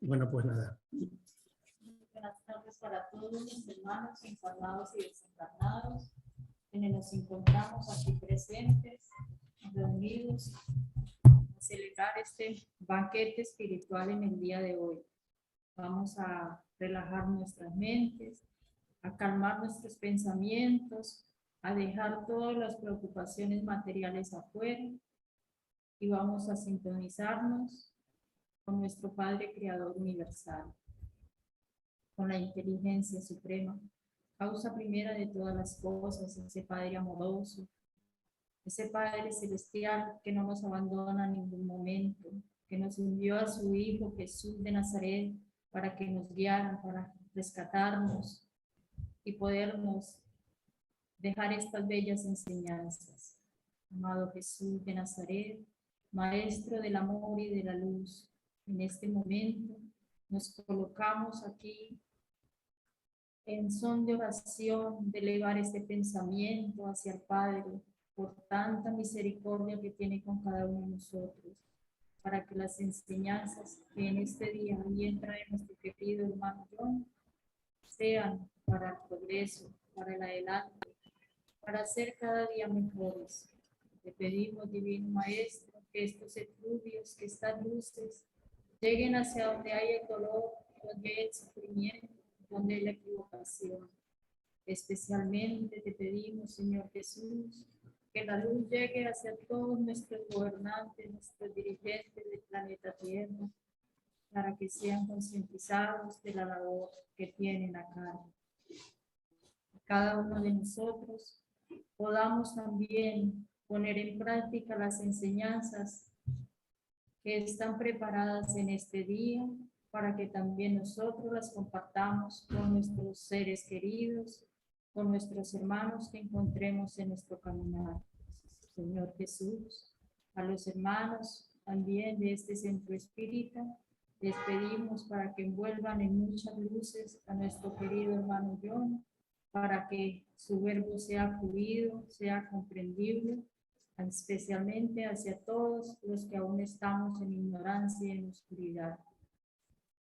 Bueno, pues nada. Buenas tardes para todos mis hermanos encarnados y desencarnados, quienes nos encontramos aquí presentes, reunidos, a celebrar este banquete espiritual en el día de hoy. Vamos a relajar nuestras mentes, a calmar nuestros pensamientos, a dejar todas las preocupaciones materiales afuera y vamos a sintonizarnos con nuestro Padre Creador Universal, con la inteligencia suprema, causa primera de todas las cosas, ese Padre amoroso, ese Padre celestial que no nos abandona en ningún momento, que nos envió a su Hijo Jesús de Nazaret para que nos guiara, para rescatarnos y podernos dejar estas bellas enseñanzas. Amado Jesús de Nazaret, Maestro del amor y de la luz, en este momento nos colocamos aquí en son de oración, de elevar este pensamiento hacia el Padre, por tanta misericordia que tiene con cada uno de nosotros, para que las enseñanzas que en este día bien trae nuestro querido hermano John, sean para el progreso, para el adelante, para ser cada día mejores. Te pedimos, Divino Maestro, que estos efluvios, que estas luces lleguen hacia donde hay el dolor, donde hay el sufrimiento, donde hay la equivocación. Especialmente te pedimos, Señor Jesús, que la luz llegue hacia todos nuestros gobernantes, nuestros dirigentes del planeta Tierra, para que sean concientizados de la labor que tienen acá. Cada uno de nosotros podamos también poner en práctica las enseñanzas que están preparadas en este día, para que también nosotros las compartamos con nuestros seres queridos, con nuestros hermanos que encontremos en nuestro caminar. Señor Jesús, a los hermanos también de este centro espírita, les pedimos para que envuelvan en muchas luces a nuestro querido hermano John, para que su verbo sea fluido, sea comprendible, especialmente hacia todos los que aún estamos en ignorancia y en oscuridad.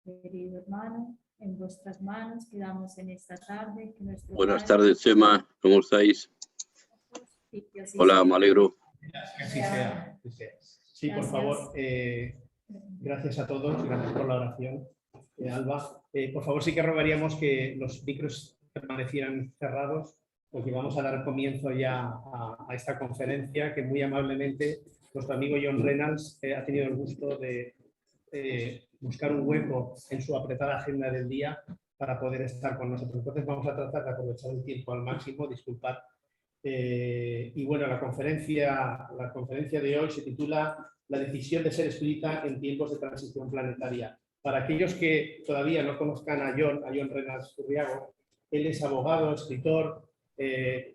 Querido hermano, en vuestras manos quedamos en esta tarde. Que nuestro Buenas Padre, tardes, Chema, ¿cómo estáis? Hola, me alegro. Así sea. Sí, por favor, gracias a todos, gracias por la oración, Alba. Por favor, sí que rogaríamos que los micros permanecieran cerrados, porque vamos a dar comienzo ya a esta conferencia que muy amablemente nuestro amigo John Reynolds ha tenido el gusto de buscar un hueco en su apretada agenda del día para poder estar con nosotros. Entonces vamos a tratar de aprovechar el tiempo al máximo, disculpad. Y bueno, la conferencia de hoy se titula La decisión de ser espírita en tiempos de transición planetaria. Para aquellos que todavía no conozcan a John Reynolds Urriago, él es abogado, escritor,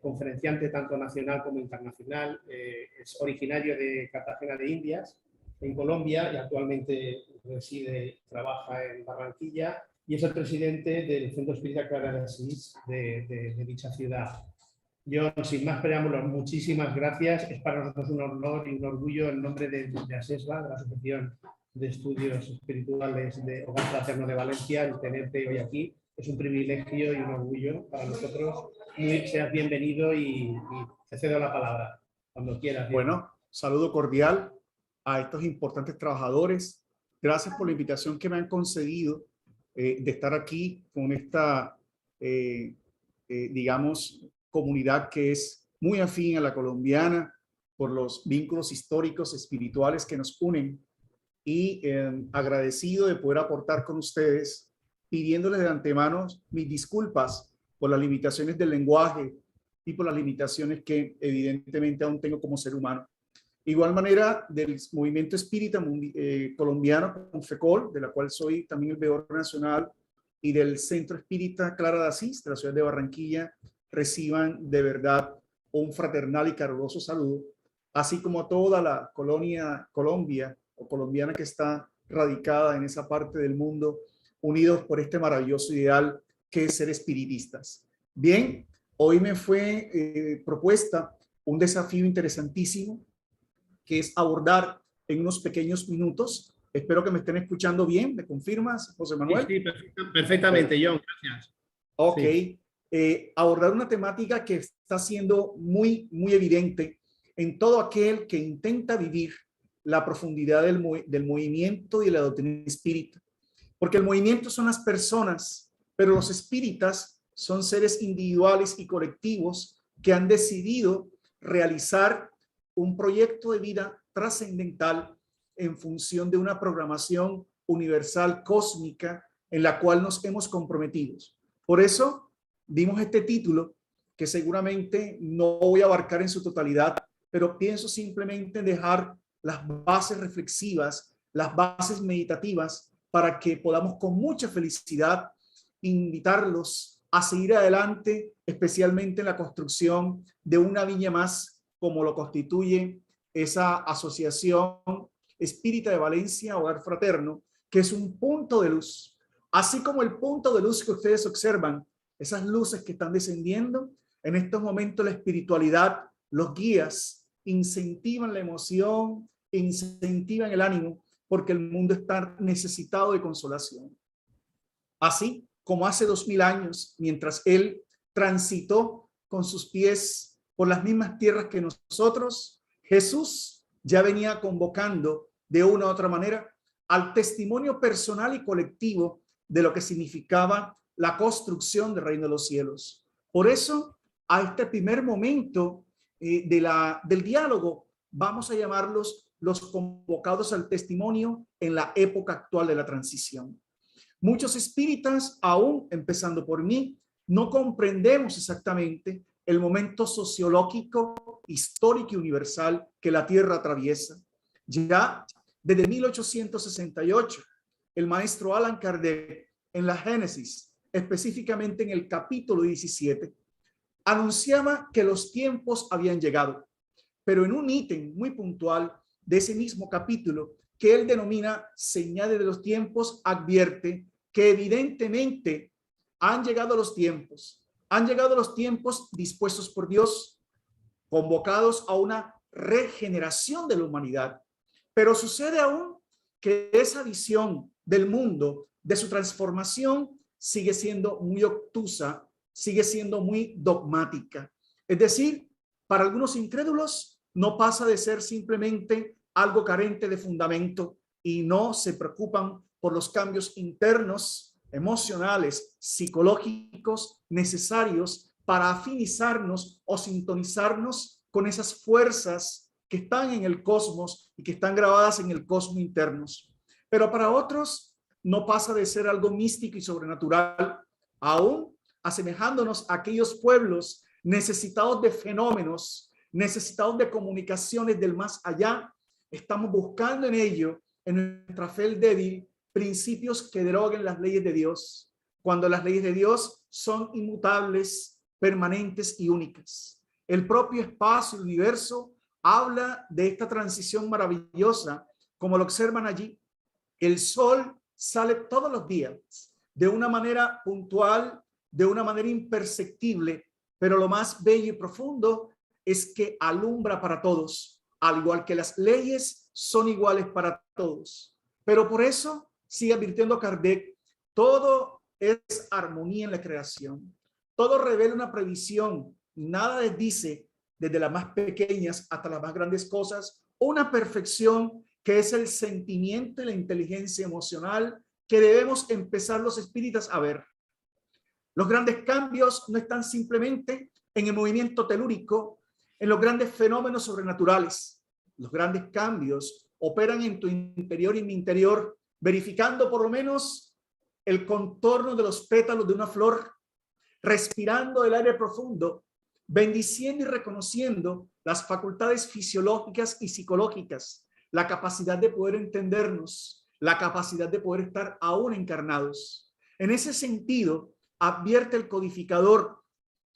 conferenciante tanto nacional como internacional, es originario de Cartagena de Indias, en Colombia, y actualmente reside, trabaja en Barranquilla, y es el presidente del Centro Espírita Clara de Asís de dicha ciudad. John, sin más preámbulos, muchísimas gracias. Es para nosotros un honor y un orgullo en nombre de ASESBA, de la Asociación de Estudios Espirituales de Hogar Fraterno de Valencia, el tenerte hoy aquí. Es un privilegio y un orgullo para nosotros. Seas bienvenido y te cedo la palabra cuando quieras. Bueno, saludo cordial a estos importantes trabajadores. Gracias por la invitación que me han concedido de estar aquí con esta, digamos, comunidad que es muy afín a la colombiana por los vínculos históricos, espirituales que nos unen, y agradecido de poder aportar con ustedes, pidiéndoles de antemano mis disculpas por las limitaciones del lenguaje y por las limitaciones que evidentemente aún tengo como ser humano. De igual manera, del movimiento espírita colombiano, FECOL, de la cual soy también el veedor nacional, y del Centro Espírita Clara de Asís, de la ciudad de Barranquilla, reciban de verdad un fraternal y caluroso saludo, así como a toda la colonia Colombia o colombiana que está radicada en esa parte del mundo, unidos por este maravilloso ideal que es ser espiritistas. Bien, hoy me fue propuesta un desafío interesantísimo, que es abordar en unos pequeños minutos Espero que me estén escuchando bien. ¿Me confirmas, José Manuel? Sí, perfectamente, John. Gracias. Ok. Sí. Abordar una temática que está siendo muy evidente en todo aquel que intenta vivir la profundidad del movimiento y de la doctrina espírita. Porque el movimiento son las personas, pero los espíritas son seres individuales y colectivos que han decidido realizar un proyecto de vida trascendental en función de una programación universal cósmica en la cual nos hemos comprometido. Por eso dimos este título, que seguramente no voy a abarcar en su totalidad, pero pienso simplemente dejar las bases reflexivas, las bases meditativas, para que podamos con mucha felicidad invitarlos a seguir adelante, especialmente en la construcción de una viña más, como lo constituye esa asociación Espírita de Valencia, Hogar Fraterno, que es un punto de luz. Así como el punto de luz que ustedes observan, esas luces que están descendiendo, en estos momentos la espiritualidad, los guías, incentivan la emoción, incentivan el ánimo, porque el mundo está necesitado de consolación. Así como hace 2000 años, mientras él transitó con sus pies por las mismas tierras que nosotros, Jesús ya venía convocando de una u otra manera al testimonio personal y colectivo de lo que significaba la construcción del reino de los cielos. Por eso, a este primer momento del diálogo, vamos a llamarlos los convocados al testimonio en la época actual de la transición. Muchos espíritas, aún empezando por mí, no comprendemos exactamente el momento sociológico, histórico y universal que la Tierra atraviesa. Ya desde 1868, el maestro Allan Kardec, en la Génesis, específicamente en el capítulo 17, anunciaba que los tiempos habían llegado, pero en un ítem muy puntual de ese mismo capítulo, que él denomina señales de los tiempos, advierte que evidentemente han llegado los tiempos dispuestos por Dios, convocados a una regeneración de la humanidad. Pero sucede aún que esa visión del mundo, de su transformación, sigue siendo muy obtusa, sigue siendo muy dogmática. Es decir, para algunos incrédulos no pasa de ser simplemente algo carente de fundamento y no se preocupan por los cambios internos, emocionales, psicológicos necesarios para afinizarnos o sintonizarnos con esas fuerzas que están en el cosmos y que están grabadas en el cosmos internos. Pero para otros no pasa de ser algo místico y sobrenatural, aún asemejándonos a aquellos pueblos necesitados de fenómenos, necesitados de comunicaciones del más allá. Estamos buscando en ello, en nuestra fe débil, principios que deroguen las leyes de Dios, cuando las leyes de Dios son inmutables, permanentes y únicas. El propio espacio, el universo, habla de esta transición maravillosa, como lo observan allí. El sol sale todos los días, de una manera puntual, de una manera imperceptible, pero lo más bello y profundo es que alumbra para todos, al igual que las leyes son iguales para todos. Pero por eso, sigue advirtiendo Kardec, todo es armonía en la creación. Todo revela una previsión. Nada les dice, desde las más pequeñas hasta las más grandes cosas, una perfección que es el sentimiento y la inteligencia emocional que debemos empezar los espíritas a ver. Los grandes cambios no están simplemente en el movimiento telúrico, en los grandes fenómenos sobrenaturales. Los grandes cambios operan en tu interior y en mi interior, verificando por lo menos el contorno de los pétalos de una flor, respirando el aire profundo, bendiciendo y reconociendo las facultades fisiológicas y psicológicas, la capacidad de poder entendernos, la capacidad de poder estar aún encarnados. En ese sentido, advierte el codificador,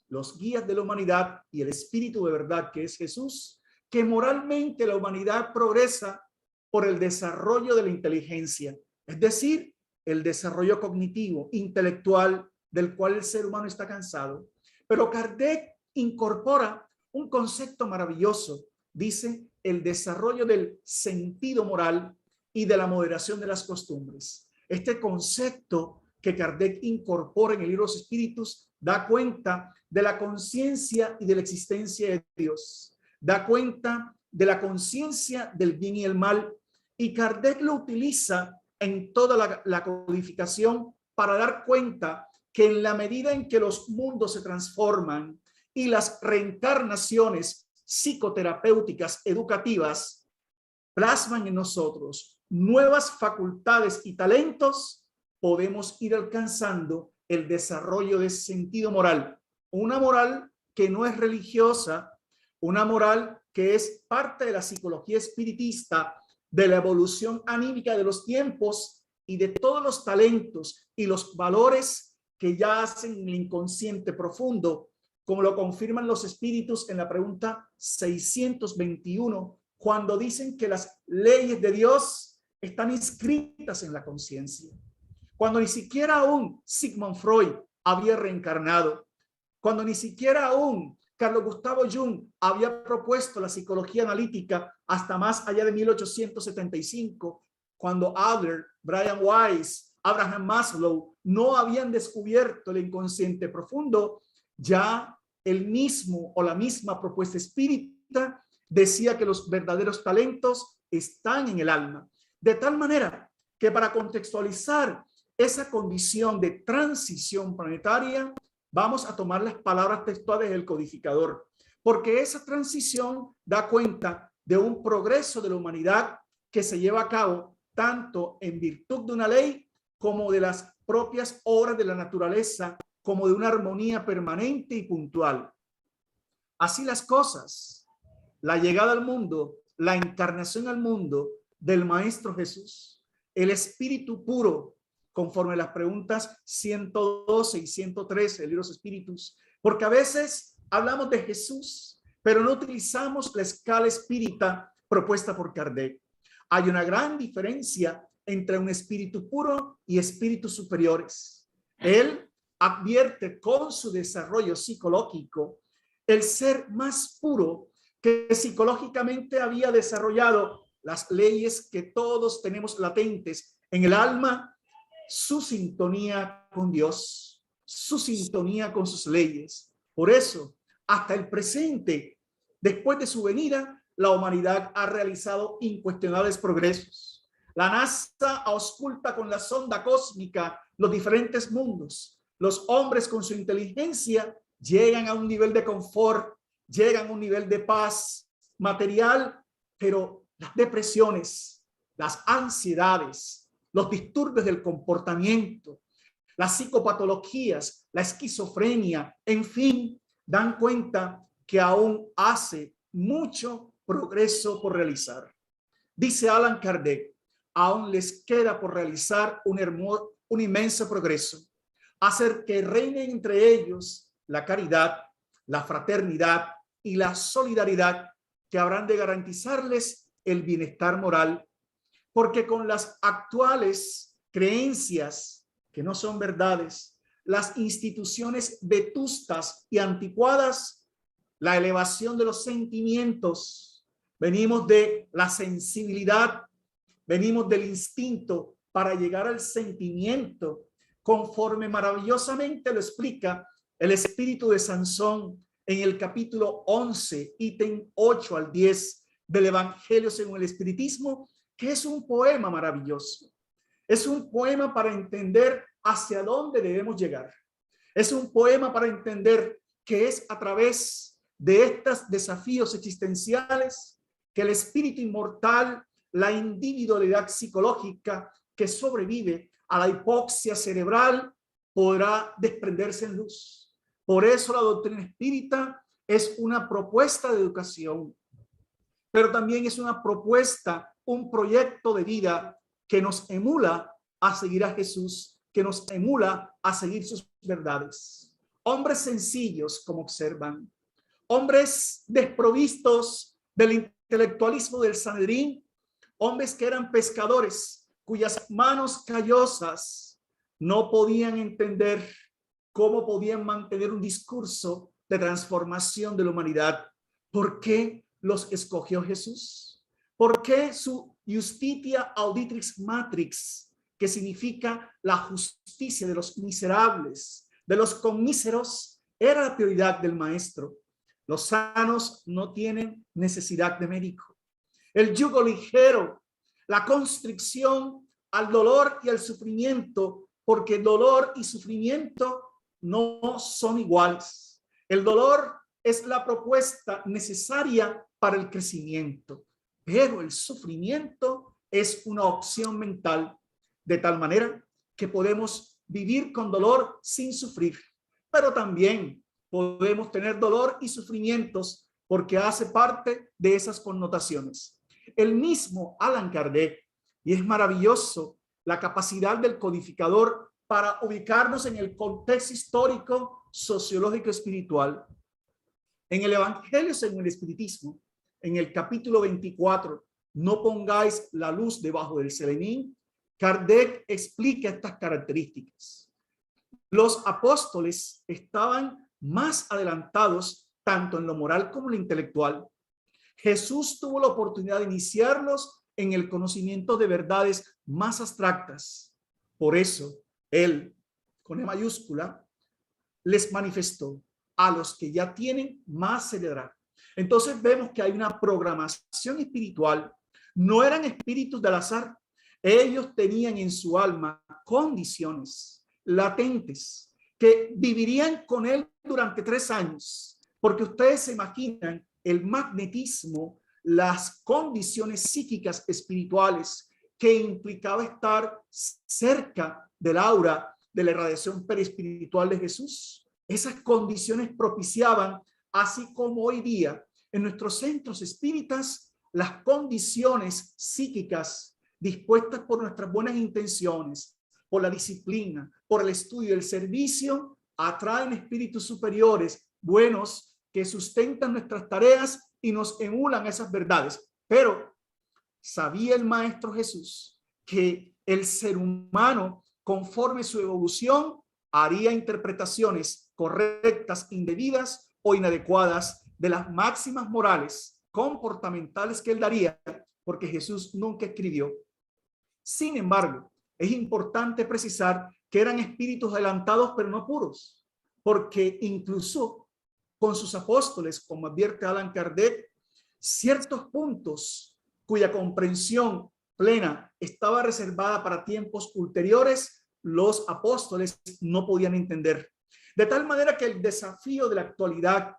los guías de la humanidad y el espíritu de verdad que es Jesús, que moralmente la humanidad progresa por el desarrollo de la inteligencia, es decir, el desarrollo cognitivo, intelectual, del cual el ser humano está cansado. Pero Kardec incorpora un concepto maravilloso, dice el desarrollo del sentido moral, y de la moderación de las costumbres. Este concepto que Kardec incorpora en el libro de los Espíritus da cuenta de la conciencia y de la existencia de Dios, da cuenta de la conciencia del bien y el mal, y Kardec lo utiliza en toda la codificación para dar cuenta que en la medida en que los mundos se transforman y las reencarnaciones psicoterapéuticas educativas plasman en nosotros nuevas facultades y talentos, podemos ir alcanzando el desarrollo de ese sentido moral, una moral que no es religiosa, una moral que es parte de la psicología espiritista, de la evolución anímica de los tiempos y de todos los talentos y los valores que ya hacen el inconsciente profundo, como lo confirman los espíritus en la pregunta 621, cuando dicen que las leyes de Dios están inscritas en la conciencia. Cuando ni siquiera aún Sigmund Freud había reencarnado, cuando ni siquiera aún Carlos Gustavo Jung había propuesto la psicología analítica hasta más allá de 1875, cuando Adler, Brian Weiss, Abraham Maslow no habían descubierto el inconsciente profundo, ya el mismo o la misma propuesta espírita decía que los verdaderos talentos están en el alma. De tal manera que para contextualizar esa condición de transición planetaria, vamos a tomar las palabras textuales del codificador, porque esa transición da cuenta de un progreso de la humanidad que se lleva a cabo tanto en virtud de una ley como de las propias obras de la naturaleza, como de una armonía permanente y puntual. Así las cosas, la llegada al mundo, la encarnación al mundo del Maestro Jesús, el Espíritu puro, conforme las preguntas 112 y 113 del libro de los Espíritus, porque a veces hablamos de Jesús, pero no utilizamos la escala espírita propuesta por Kardec. Hay una gran diferencia entre un espíritu puro y espíritus superiores. Él advierte con su desarrollo psicológico el ser más puro que psicológicamente había desarrollado las leyes que todos tenemos latentes en el alma, su sintonía con Dios, su sintonía con sus leyes. Por eso, hasta el presente, después de su venida, la humanidad ha realizado incuestionables progresos. La NASA ausculta con la sonda cósmica los diferentes mundos. Los hombres con su inteligencia llegan a un nivel de confort, llegan a un nivel de paz material, pero las depresiones, las ansiedades, los disturbios del comportamiento, las psicopatologías, la esquizofrenia, en fin, dan cuenta que aún hace mucho progreso por realizar. Dice Allan Kardec, aún les queda por realizar un inmenso progreso, hacer que reinen entre ellos la caridad, la fraternidad y la solidaridad que habrán de garantizarles el bienestar moral, porque con las actuales creencias que no son verdades, las instituciones vetustas y anticuadas, la elevación de los sentimientos, venimos de la sensibilidad, venimos del instinto para llegar al sentimiento, conforme maravillosamente lo explica el espíritu de Sansón en el capítulo 11, ítem 8 al 10 del Evangelio según el Espiritismo, que es un poema maravilloso. Es un poema para entender hacia dónde debemos llegar. Es un poema para entender que es a través de estos desafíos existenciales que el espíritu inmortal, la individualidad psicológica que sobrevive a la hipoxia cerebral, podrá desprenderse en luz. Por eso la doctrina espírita es una propuesta de educación, pero también es una propuesta, un proyecto de vida que nos emula a seguir a Jesús, que nos emula a seguir sus verdades. Hombres sencillos, como observan, hombres desprovistos del intelectualismo del Sanedrín, hombres que eran pescadores, cuyas manos callosas no podían entender cómo podían mantener un discurso de transformación de la humanidad. ¿Por qué los escogió Jesús? ¿Por qué su justitia auditrix matrix, que significa la justicia de los miserables, de los comíseros, era la prioridad del maestro? Los sanos no tienen necesidad de médico. El yugo ligero, la constricción al dolor y al sufrimiento, porque dolor y sufrimiento no son iguales. El dolor es la propuesta necesaria para el crecimiento, pero el sufrimiento es una opción mental, de tal manera que podemos vivir con dolor sin sufrir, pero también podemos tener dolor y sufrimientos porque hace parte de esas connotaciones. El mismo Allan Kardec, y es maravilloso la capacidad del codificador para ubicarnos en el contexto histórico, sociológico, espiritual. En el Evangelio según el Espiritismo, en el capítulo 24, no pongáis la luz debajo del celemín, Kardec explica estas características. Los apóstoles estaban más adelantados tanto en lo moral como en lo intelectual. Jesús tuvo la oportunidad de iniciarlos en el conocimiento de verdades más abstractas. Por eso, él, con E mayúscula, les manifestó a los que ya tienen más seriedad. Entonces vemos que hay una programación espiritual. No eran espíritus del azar. Ellos tenían en su alma condiciones latentes que vivirían con él durante 3 años. Porque ustedes se imaginan el magnetismo, las condiciones psíquicas espirituales que implicaba estar cerca del aura de la irradiación perispiritual de Jesús. Esas condiciones propiciaban, así como hoy día en nuestros centros espíritas, las condiciones psíquicas dispuestas por nuestras buenas intenciones, por la disciplina, por el estudio y el servicio, atraen espíritus superiores buenos que sustentan nuestras tareas y nos emulan esas verdades. Pero sabía el Maestro Jesús que el ser humano, conforme su evolución, haría interpretaciones correctas, indebidas o inadecuadas de las máximas morales, comportamentales que él daría, porque Jesús nunca escribió. Sin embargo, es importante precisar que eran espíritus adelantados, pero no puros, porque incluso con sus apóstoles, como advierte Allan Kardec, ciertos puntos cuya comprensión plena estaba reservada para tiempos ulteriores, los apóstoles no podían entender. De tal manera que el desafío de la actualidad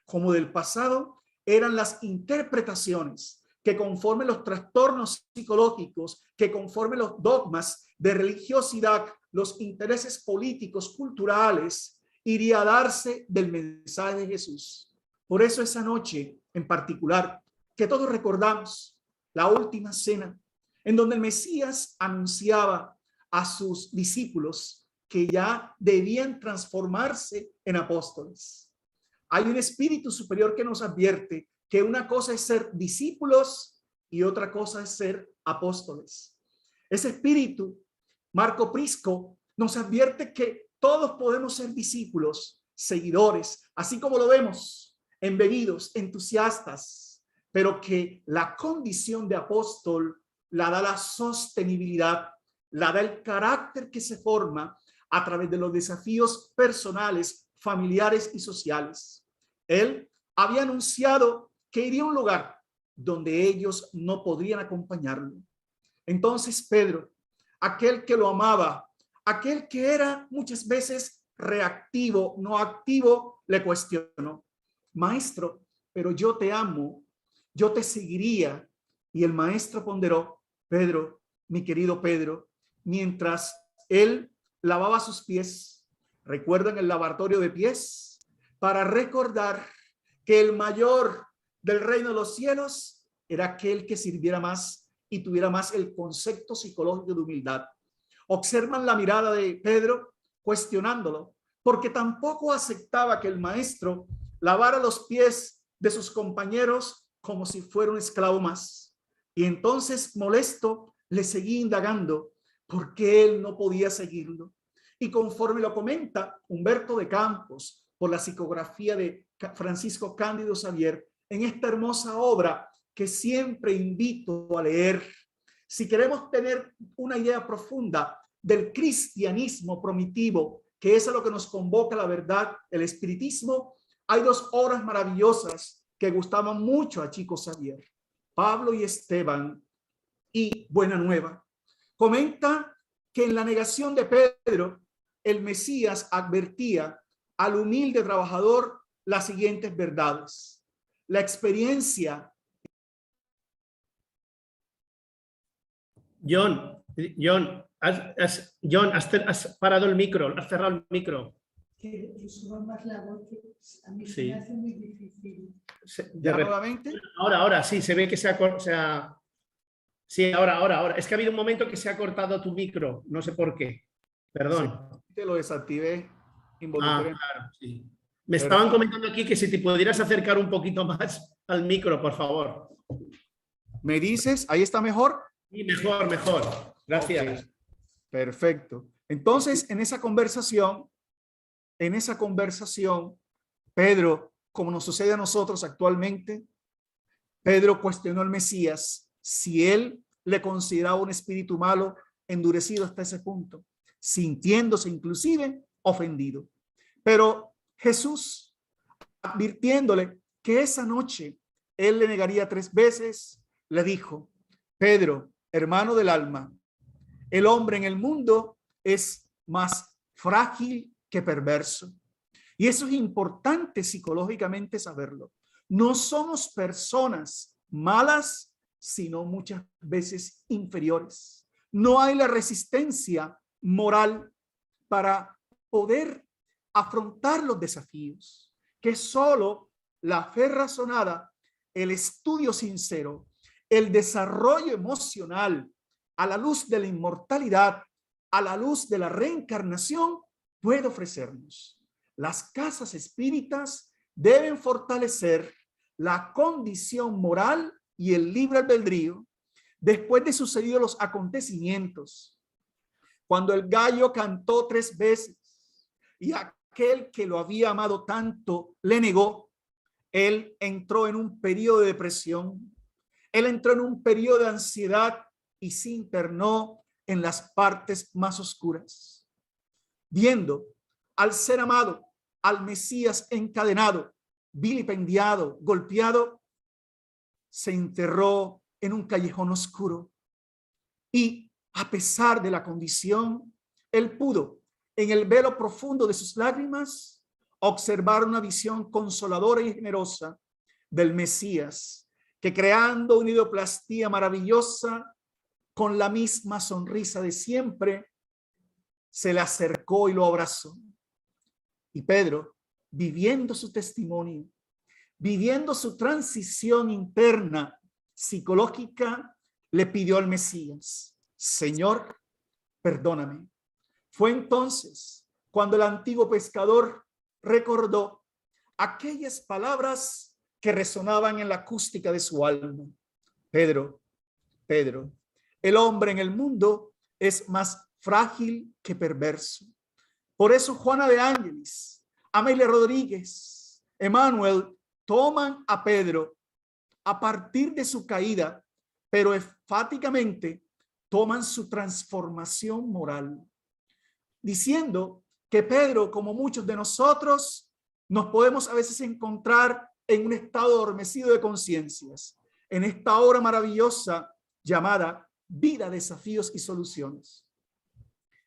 como del pasado eran las interpretaciones que conforme los trastornos psicológicos, que conforme los dogmas de religiosidad, los intereses políticos, culturales, iría a darse del mensaje de Jesús. Por eso esa noche en particular, que todos recordamos, la última cena, en donde el Mesías anunciaba a sus discípulos que ya debían transformarse en apóstoles. Hay un espíritu superior que nos advierte que una cosa es ser discípulos y otra cosa es ser apóstoles. Ese espíritu, Marco Prisco, nos advierte que todos podemos ser discípulos, seguidores, así como lo vemos, embebidos, entusiastas, pero que la condición de apóstol la da la sostenibilidad, la da el carácter que se forma a través de los desafíos personales, familiares y sociales. Él había anunciado que iría a un lugar donde ellos no podrían acompañarlo. Entonces Pedro, aquel que lo amaba, aquel que era muchas veces reactivo, no activo, le cuestionó: Maestro, pero yo te amo, yo te seguiría. Y el maestro ponderó: Pedro, mi querido Pedro, mientras él lavaba sus pies, ¿recuerdan el lavatorio de pies? Para recordar que el mayor del reino de los cielos era aquel que sirviera más y tuviera más el concepto psicológico de humildad. Observan la mirada de Pedro cuestionándolo, porque tampoco aceptaba que el maestro lavara los pies de sus compañeros como si fuera un esclavo más. Y entonces, molesto, le seguía indagando por qué él no podía seguirlo. Y conforme lo comenta Humberto de Campos por la psicografía de Francisco Cándido Xavier, en esta hermosa obra que siempre invito a leer, si queremos tener una idea profunda del cristianismo primitivo, que es a lo que nos convoca la verdad, el espiritismo, hay dos obras maravillosas que gustaban mucho a Chico Xavier, Pablo y Esteban y Buena Nueva. Comenta que en la negación de Pedro, el Mesías advertía al humilde trabajador las siguientes verdades. La experiencia. John, has parado el micro, has cerrado el micro. Que suba más la voz, que a mí se Sí. me hace muy difícil. Nuevamente. Ahora, sí, se ve que sí, ahora. Es que ha habido un momento que se ha cortado tu micro, no sé por qué. Perdón. Te lo desactivé involuntariamente. Claro, sí. Me estaban comentando aquí que si te pudieras acercar un poquito más al micro, por favor. ¿Me dices? ¿Ahí está mejor? Sí, mejor. Gracias. Okay. Perfecto. Entonces, en esa conversación, Pedro, como nos sucede a nosotros actualmente, Pedro cuestionó al Mesías si él le consideraba un espíritu malo, endurecido hasta ese punto, sintiéndose inclusive ofendido. Pero Jesús, advirtiéndole que esa noche él le negaría 3 veces, le dijo: Pedro, hermano del alma, el hombre en el mundo es más frágil que perverso. Y eso es importante psicológicamente saberlo. No somos personas malas, sino muchas veces inferiores. No hay la resistencia moral para poder afrontar los desafíos, que solo la fe razonada, el estudio sincero, el desarrollo emocional a la luz de la inmortalidad, a la luz de la reencarnación, puede ofrecernos. Las casas espíritas deben fortalecer la condición moral y el libre albedrío después de sucedidos los acontecimientos. Cuando el gallo cantó 3 veces y aquel que lo había amado tanto le negó, él entró en un periodo de depresión, él entró en un periodo de ansiedad y se internó en las partes más oscuras. Viendo al ser amado, al Mesías encadenado, vilipendiado, golpeado, se enterró en un callejón oscuro. Y a pesar de la condición, él pudo, en el velo profundo de sus lágrimas, observar una visión consoladora y generosa del Mesías, que creando una idioplastía maravillosa, con la misma sonrisa de siempre, se le acercó y lo abrazó. Y Pedro, viviendo su testimonio, viviendo su transición interna psicológica, le pidió al Mesías: Señor, perdóname. Fue entonces cuando el antiguo pescador recordó aquellas palabras que resonaban en la acústica de su alma. Pedro, el hombre en el mundo es más frágil que perverso. Por eso Juana de Ángeles, Amelia Rodríguez, Emmanuel toman a Pedro a partir de su caída, pero enfáticamente toman su transformación moral, diciendo que Pedro, como muchos de nosotros, nos podemos a veces encontrar en un estado adormecido de conciencias, en esta obra maravillosa llamada Vida, Desafíos y Soluciones.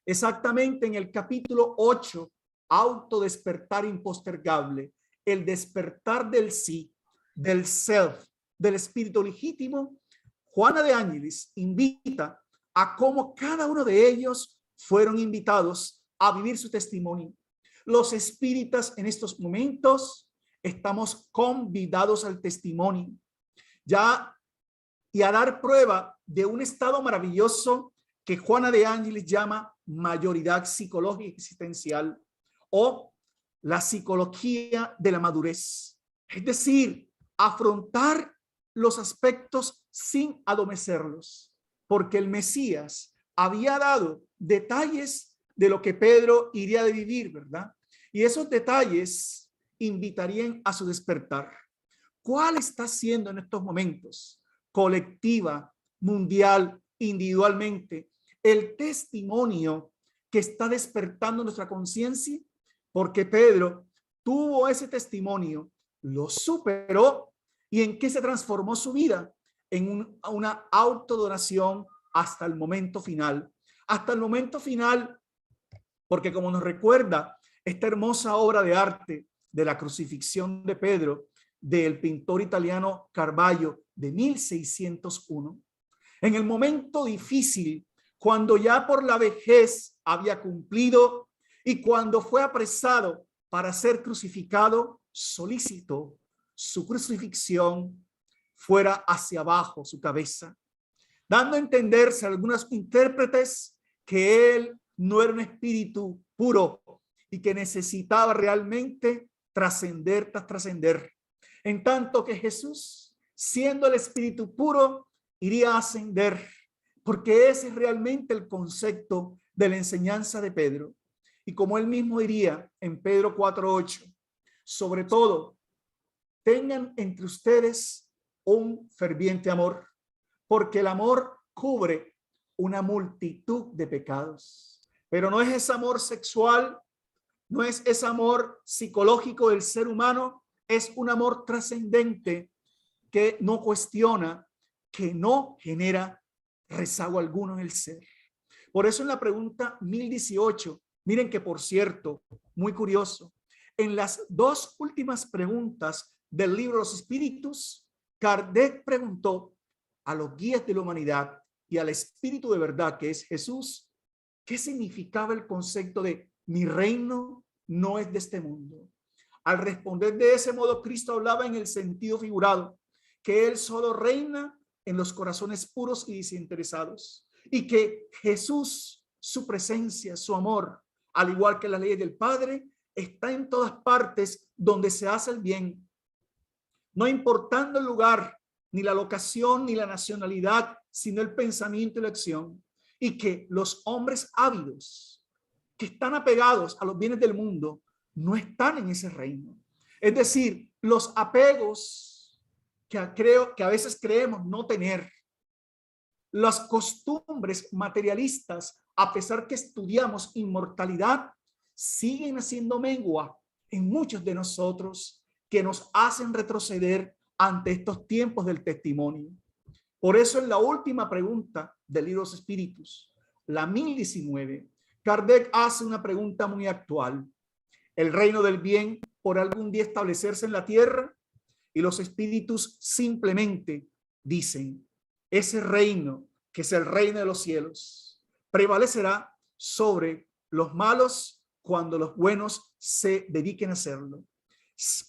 Exactamente en el capítulo 8, Autodespertar impostergable, el despertar del sí, del self, del espíritu legítimo, Juana de Ángeles invita a cómo cada uno de ellos fueron invitados a vivir su testimonio. Los espíritas en estos momentos estamos convidados al testimonio ya y a dar prueba de un estado maravilloso que Juana de Ángeles llama mayoridad psicológica existencial o la psicología de la madurez. Es decir, afrontar los aspectos sin adormecerlos, porque el Mesías había dado detalles de lo que Pedro iría de vivir, ¿verdad? Y esos detalles invitarían a su despertar. ¿Cuál está siendo en estos momentos colectiva, mundial, individualmente, el testimonio que está despertando nuestra conciencia, porque Pedro tuvo ese testimonio, lo superó, y en qué se transformó su vida, en una autodonación hasta el momento final. Hasta el momento final, porque como nos recuerda esta hermosa obra de arte de la crucifixión de Pedro, del pintor italiano Caravaggio de 1601, en el momento difícil, cuando ya por la vejez había cumplido y cuando fue apresado para ser crucificado, solicitó su crucifixión fuera hacia abajo su cabeza, dando a entenderse a algunos intérpretes que él no era un espíritu puro y que necesitaba realmente trascender tras trascender. En tanto que Jesús, siendo el espíritu puro, iría a ascender, porque ese es realmente el concepto de la enseñanza de Pedro. Y como él mismo diría en Pedro 4:8, sobre todo, tengan entre ustedes un ferviente amor, porque el amor cubre una multitud de pecados. Pero no es ese amor sexual, no es ese amor psicológico del ser humano, es un amor trascendente que no cuestiona, que no genera rezago alguno en el ser. Por eso en la pregunta 1018, miren que por cierto, muy curioso, en las dos últimas preguntas del libro de los Espíritus, Kardec preguntó a los guías de la humanidad y al Espíritu de verdad que es Jesús, ¿qué significaba el concepto de mi reino no es de este mundo? Al responder de ese modo, Cristo hablaba en el sentido figurado, que Él solo reina en los corazones puros y desinteresados, y que Jesús, su presencia, su amor, al igual que la ley del Padre, está en todas partes donde se hace el bien, no importando el lugar, ni la locación, ni la nacionalidad, sino el pensamiento y la acción, y que los hombres ávidos, que están apegados a los bienes del mundo, no están en ese reino. Es decir, los apegos que a veces creemos no tener, las costumbres materialistas, a pesar que estudiamos inmortalidad, siguen haciendo mengua en muchos de nosotros que nos hacen retroceder ante estos tiempos del testimonio. Por eso en la última pregunta del libro de los Espíritus, la 1019, Kardec hace una pregunta muy actual. ¿El reino del bien por algún día establecerse en la tierra? Y los espíritus simplemente dicen, ese reino, que es el reino de los cielos, prevalecerá sobre los malos cuando los buenos se dediquen a hacerlo.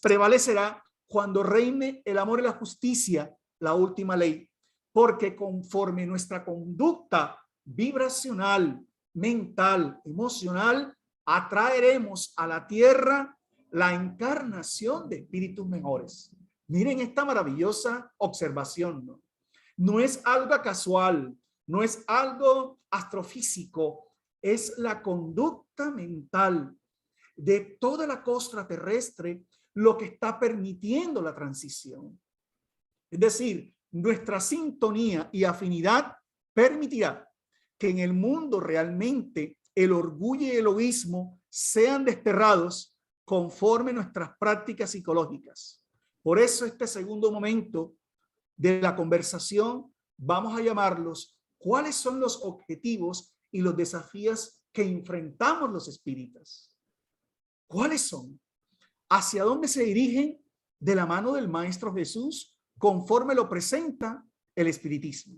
Prevalecerá cuando reine el amor y la justicia, la última ley, porque conforme nuestra conducta vibracional, mental, emocional, atraeremos a la tierra la encarnación de espíritus mejores. Miren esta maravillosa observación, ¿no? No es algo casual, no es algo astrofísico, es la conducta mental de toda la costra terrestre lo que está permitiendo la transición. Es decir, nuestra sintonía y afinidad permitirá que en el mundo realmente el orgullo y el egoísmo sean desterrados conforme nuestras prácticas psicológicas. Por eso este segundo momento de la conversación vamos a llamarlos ¿cuáles son los objetivos y los desafíos que enfrentamos los espíritas? ¿Cuáles son? ¿Hacia dónde se dirigen de la mano del Maestro Jesús conforme lo presenta el espiritismo?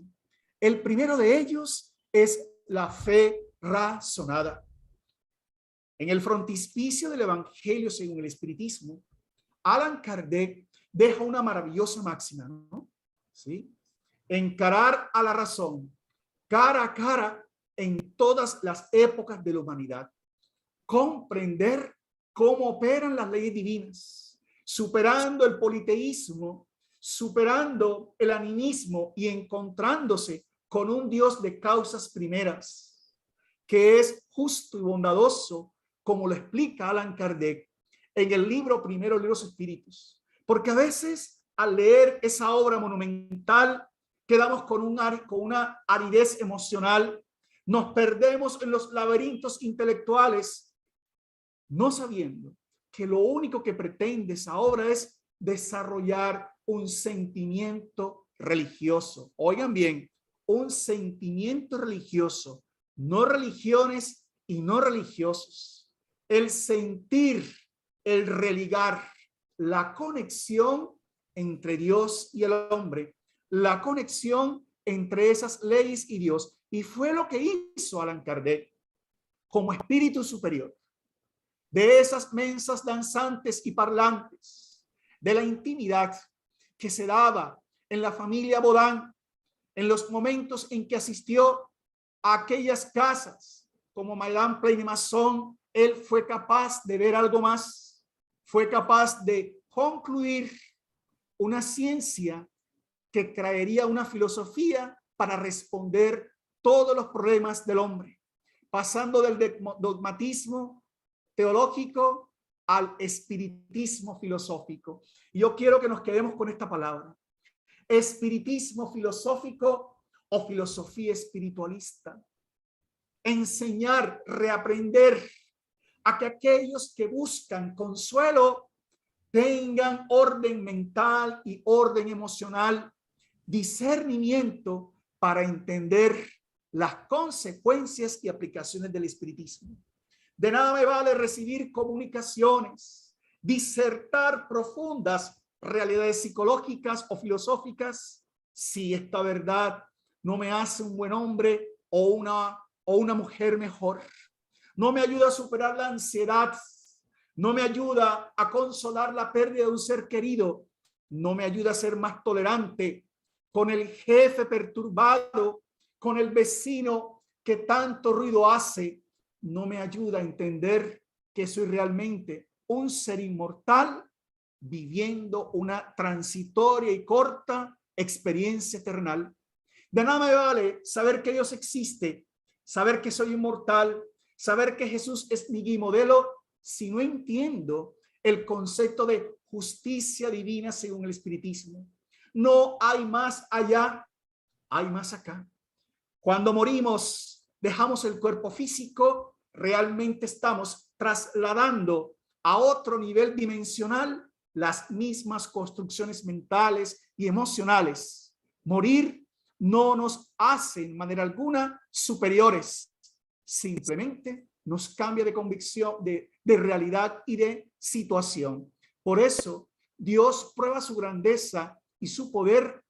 El primero de ellos es la fe razonada. En el frontispicio del Evangelio según el espiritismo, Allan Kardec deja una maravillosa máxima, ¿no? ¿Sí? Encarar a la razón cara a cara en todas las épocas de la humanidad. Comprender cómo operan las leyes divinas, superando el politeísmo, superando el animismo y encontrándose con un Dios de causas primeras, que es justo y bondadoso, como lo explica Allan Kardec en el libro primero de los Espíritus. Porque a veces al leer esa obra monumental quedamos con una aridez emocional, nos perdemos en los laberintos intelectuales, no sabiendo que lo único que pretende esa obra es desarrollar un sentimiento religioso. Oigan bien, un sentimiento religioso, no religiones y no religiosos. El sentir, el religar, la conexión entre Dios y el hombre, la conexión entre esas leyes y Dios. Y fue lo que hizo Allan Kardec como espíritu superior de esas mensas danzantes y parlantes, de la intimidad que se daba en la familia Baudin, en los momentos en que asistió a aquellas casas como Madame Pleine-Mason. Él fue capaz de ver algo más, fue capaz de concluir una ciencia que traería una filosofía para responder todos los problemas del hombre, pasando del dogmatismo teológico al espiritismo filosófico. Y yo quiero que nos quedemos con esta palabra: espiritismo filosófico o filosofía espiritualista. Enseñar, reaprender a que aquellos que buscan consuelo tengan orden mental y orden emocional, discernimiento para entender las consecuencias y aplicaciones del espiritismo. De nada me vale recibir comunicaciones, disertar profundas realidades psicológicas o filosóficas si esta verdad no me hace un buen hombre o una mujer mejor. No me ayuda a superar la ansiedad, no me ayuda a consolar la pérdida de un ser querido, no me ayuda a ser más tolerante con el jefe perturbado, con el vecino que tanto ruido hace, no me ayuda a entender que soy realmente un ser inmortal viviendo una transitoria y corta experiencia eternal. De nada me vale saber que Dios existe, saber que soy inmortal, saber que Jesús es mi guía y modelo, si no entiendo el concepto de justicia divina según el espiritismo. No hay más allá, hay más acá. Cuando morimos, dejamos el cuerpo físico, realmente estamos trasladando a otro nivel dimensional las mismas construcciones mentales y emocionales. Morir no nos hace en manera alguna superiores, simplemente nos cambia de convicción, de realidad y de situación. Por eso Dios prueba su grandeza y su poder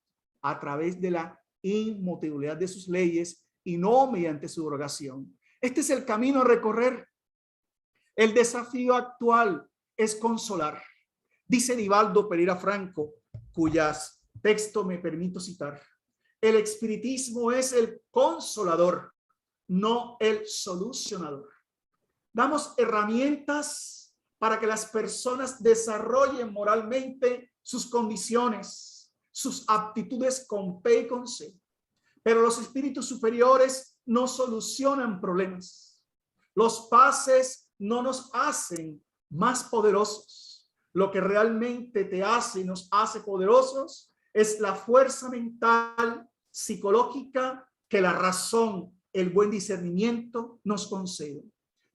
a través de la inmutabilidad de sus leyes y no mediante su derogación. Este es el camino a recorrer. El desafío actual es consolar. Dice Nivaldo Pereira Franco, cuyas textos me permito citar: el espiritismo es el consolador, no el solucionador. Damos herramientas para que las personas desarrollen moralmente sus condiciones, sus aptitudes con P y con C. Pero los espíritus superiores no solucionan problemas. Los pases no nos hacen más poderosos. Lo que realmente te hace y nos hace poderosos es la fuerza mental, psicológica, que la razón, el buen discernimiento nos concede.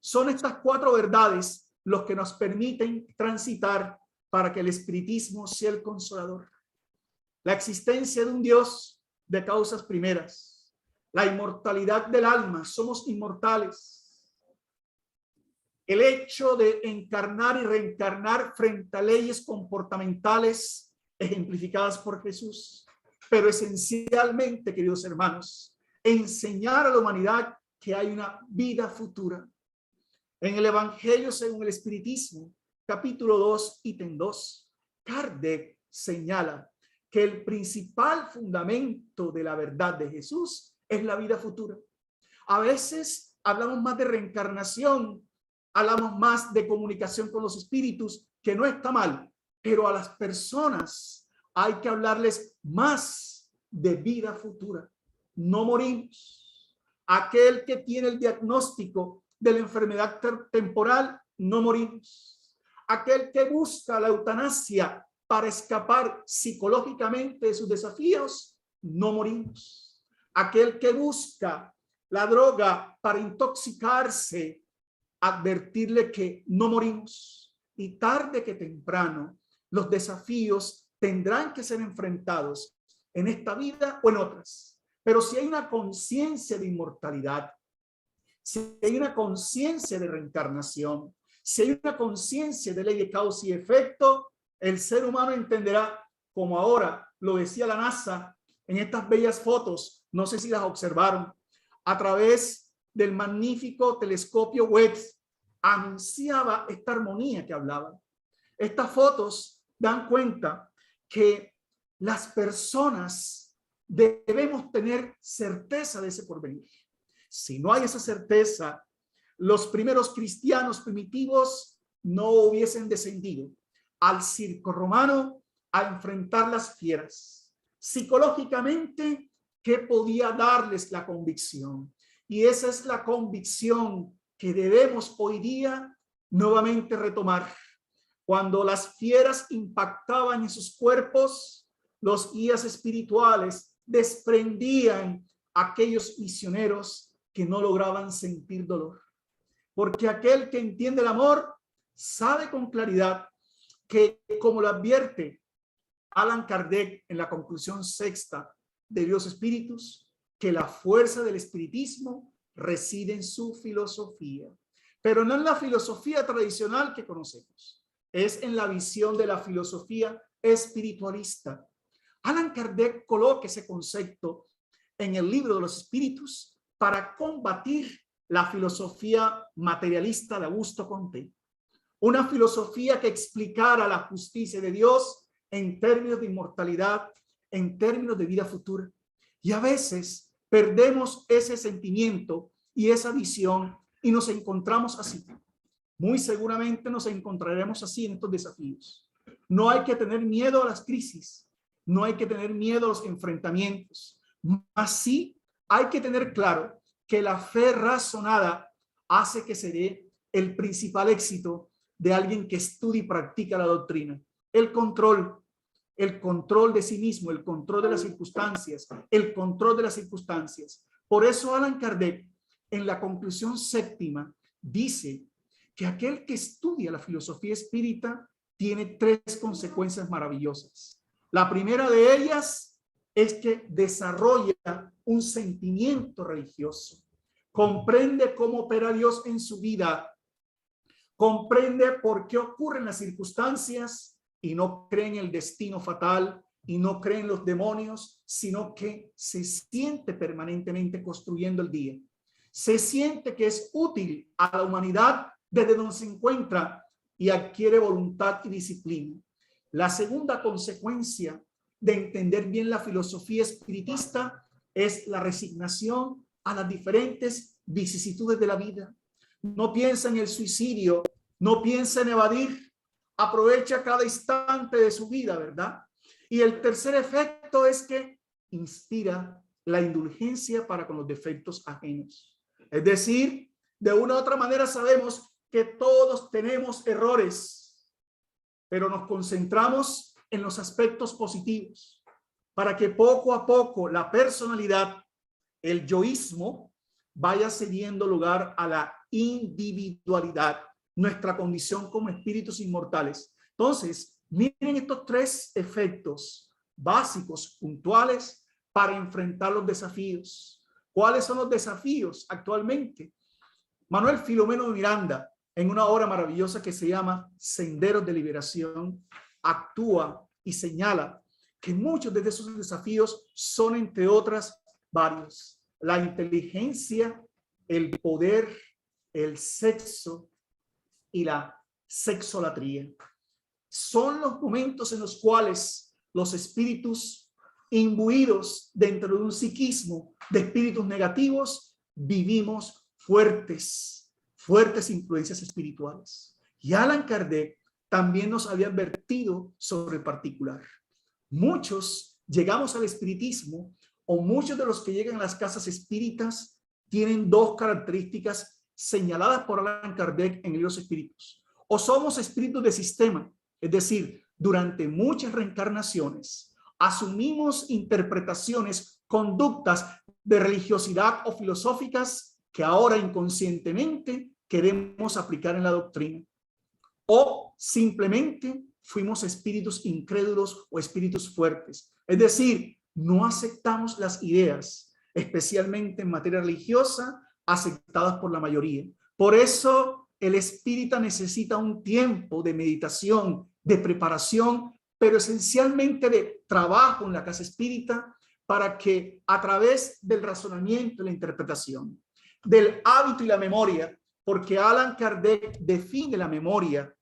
Son estas cuatro verdades los que nos permiten transitar para que el espiritismo sea el consolador. La existencia de un Dios de causas primeras, la inmortalidad del alma, somos inmortales. El hecho de encarnar y reencarnar frente a leyes comportamentales ejemplificadas por Jesús, pero esencialmente, queridos hermanos, enseñar a la humanidad que hay una vida futura. En el Evangelio según el Espiritismo, capítulo 2, ítem 2, Kardec señala que el principal fundamento de la verdad de Jesús es la vida futura. A veces hablamos más de reencarnación, hablamos más de comunicación con los espíritus, que no está mal, pero a las personas hay que hablarles más de vida futura. No morimos. Aquel que tiene el diagnóstico de la enfermedad temporal, no morimos. Aquel que busca la eutanasia para escapar psicológicamente de sus desafíos, no morimos. Aquel que busca la droga para intoxicarse, advertirle que no morimos. Y tarde que temprano, los desafíos tendrán que ser enfrentados en esta vida o en otras. Pero si hay una conciencia de inmortalidad, si hay una conciencia de reencarnación, si hay una conciencia de ley de causa y efecto, el ser humano entenderá, como ahora lo decía la NASA en estas bellas fotos, no sé si las observaron, a través del magnífico telescopio Webb, anunciaba esta armonía que hablaba. Estas fotos dan cuenta que las personas debemos tener certeza de ese porvenir. Si no hay esa certeza, los primeros cristianos primitivos no hubiesen descendido al circo romano a enfrentar las fieras. Psicológicamente, ¿qué podía darles la convicción? Y esa es la convicción que debemos hoy día nuevamente retomar. Cuando las fieras impactaban en sus cuerpos, los guías espirituales desprendían a aquellos misioneros que no lograban sentir dolor. Porque aquel que entiende el amor sabe con claridad que, como lo advierte Allan Kardec en la conclusión sexta de Dios Espíritus, que la fuerza del espiritismo reside en su filosofía, pero no en la filosofía tradicional que conocemos, es en la visión de la filosofía espiritualista. Allan Kardec coloca ese concepto en el Libro de los Espíritus para combatir la filosofía materialista de Augusto Comte, una filosofía que explicara la justicia de Dios en términos de inmortalidad, en términos de vida futura. Y a veces perdemos ese sentimiento y esa visión y nos encontramos así. Muy seguramente nos encontraremos así en estos desafíos. No hay que tener miedo a las crisis, no hay que tener miedo a los enfrentamientos. Así hay que tener claro que la fe razonada hace que se dé el principal éxito de alguien que estudia y practica la doctrina. El control de sí mismo, el control de las circunstancias, el control de las circunstancias. Por eso Allan Kardec, en la conclusión séptima, dice que aquel que estudia la filosofía espírita tiene tres consecuencias maravillosas. La primera de ellas es que desarrolla un sentimiento religioso, comprende cómo opera Dios en su vida, comprende por qué ocurren las circunstancias y no cree en el destino fatal y no cree en los demonios, sino que se siente permanentemente construyendo el día. Se siente que es útil a la humanidad desde donde se encuentra y adquiere voluntad y disciplina. La segunda consecuencia de entender bien la filosofía espiritista es la resignación a las diferentes vicisitudes de la vida. No piensa en el suicidio, no piensa en evadir, aprovecha cada instante de su vida, ¿verdad? Y el tercer efecto es que inspira la indulgencia para con los defectos ajenos. Es decir, de una u otra manera sabemos que todos tenemos errores, pero nos concentramos en los aspectos positivos para que poco a poco la personalidad, el yoísmo, vaya cediendo lugar a la individualidad, nuestra condición como espíritus inmortales. Entonces, miren estos tres efectos básicos, puntuales, para enfrentar los desafíos. ¿Cuáles son los desafíos actualmente? Manuel Filomeno Miranda, en una obra maravillosa que se llama Senderos de Liberación, actúa y señala que muchos de esos desafíos son, entre otras, varios. La inteligencia, el poder, el sexo y la sexolatría. Son los momentos en los cuales los espíritus imbuidos dentro de un psiquismo de espíritus negativos vivimos fuertes influencias espirituales. Y Allan Kardec también nos había advertido sobre el particular. Muchos llegamos al espiritismo, o muchos de los que llegan a las casas espíritas tienen dos características señaladas por Allan Kardec en los espíritus. O somos espíritus de sistema, es decir, durante muchas reencarnaciones asumimos interpretaciones, conductas de religiosidad o filosóficas que ahora inconscientemente queremos aplicar en la doctrina. O simplemente fuimos espíritus incrédulos o espíritus fuertes. Es decir, no aceptamos las ideas, especialmente en materia religiosa, aceptadas por la mayoría. Por eso el espírita necesita un tiempo de meditación, de preparación, pero esencialmente de trabajo en la casa espírita, para que a través del razonamiento y la interpretación, del hábito y la memoria, porque Allan Kardec define la memoria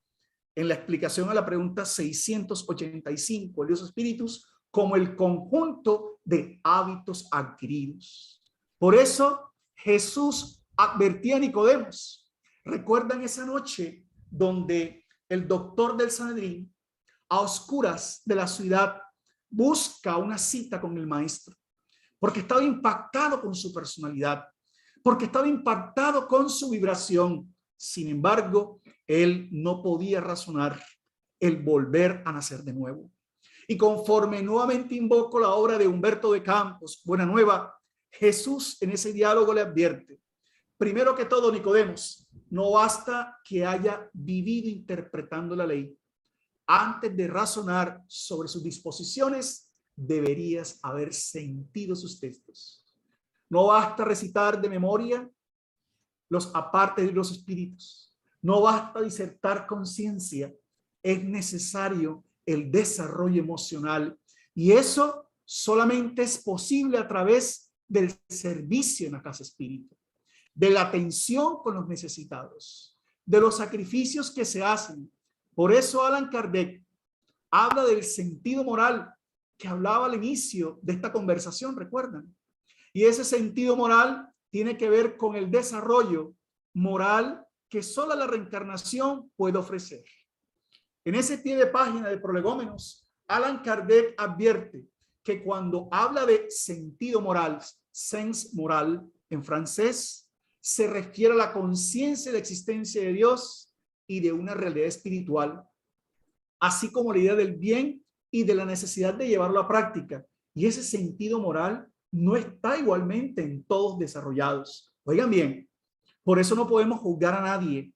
en la explicación a la pregunta 685 de los espíritus como el conjunto de hábitos adquiridos. Por eso Jesús advertía a Nicodemos. ¿Recuerdan esa noche donde el doctor del Sanedrín, a oscuras de la ciudad, busca una cita con el maestro? Porque estaba impactado con su personalidad, porque estaba impactado con su vibración. Sin embargo, él no podía razonar el volver a nacer de nuevo. Y conforme nuevamente invoco la obra de Humberto de Campos, Buena Nueva, Jesús en ese diálogo le advierte: primero que todo, Nicodemos, no basta que haya vivido interpretando la ley. Antes de razonar sobre sus disposiciones, deberías haber sentido sus textos. No basta recitar de memoria los apartes de los espíritus. No basta disertar conciencia. Es necesario el desarrollo emocional. Y eso solamente es posible a través del servicio en la casa espírita, de la atención con los necesitados, de los sacrificios que se hacen. Por eso Allan Kardec habla del sentido moral que hablaba al inicio de esta conversación, ¿recuerdan? Y ese sentido moral tiene que ver con el desarrollo moral que solo la reencarnación puede ofrecer. En ese pie de página de Prolegómenos, Allan Kardec advierte que cuando habla de sentido moral, sens moral en francés, se refiere a la conciencia de la existencia de Dios y de una realidad espiritual, así como la idea del bien y de la necesidad de llevarlo a práctica. Y ese sentido moral no está igualmente en todos desarrollados. Oigan bien, por eso no podemos juzgar a nadie,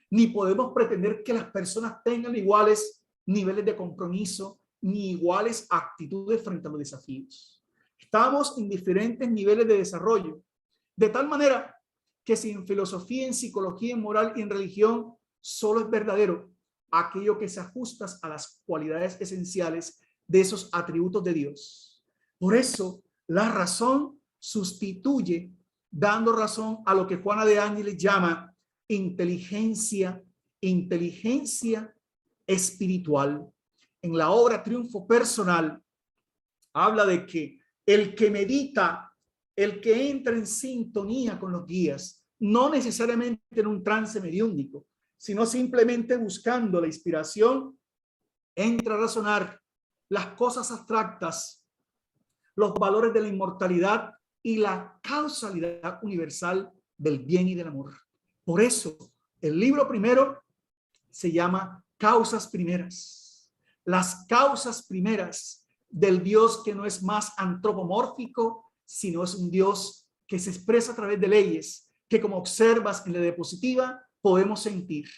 ni podemos pretender que las personas tengan iguales niveles de compromiso, ni iguales actitudes frente a los desafíos. Estamos en diferentes niveles de desarrollo, de tal manera que si en filosofía, en psicología, en moral y en religión solo es verdadero aquello que se ajusta a las cualidades esenciales de esos atributos de Dios. Por eso la razón sustituye, dando razón a lo que Juana de Ángeles llama inteligencia espiritual. En la obra Triunfo Personal habla de que el que medita, el que entra en sintonía con los guías, no necesariamente en un trance mediúnico, sino simplemente buscando la inspiración, entra a razonar las cosas abstractas, los valores de la inmortalidad y la causalidad universal del bien y del amor. Por eso, el libro primero se llama Causas Primeras. Las causas primeras del Dios que no es más antropomórfico, sino es un Dios que se expresa a través de leyes que, como observas en la diapositiva, podemos sentir.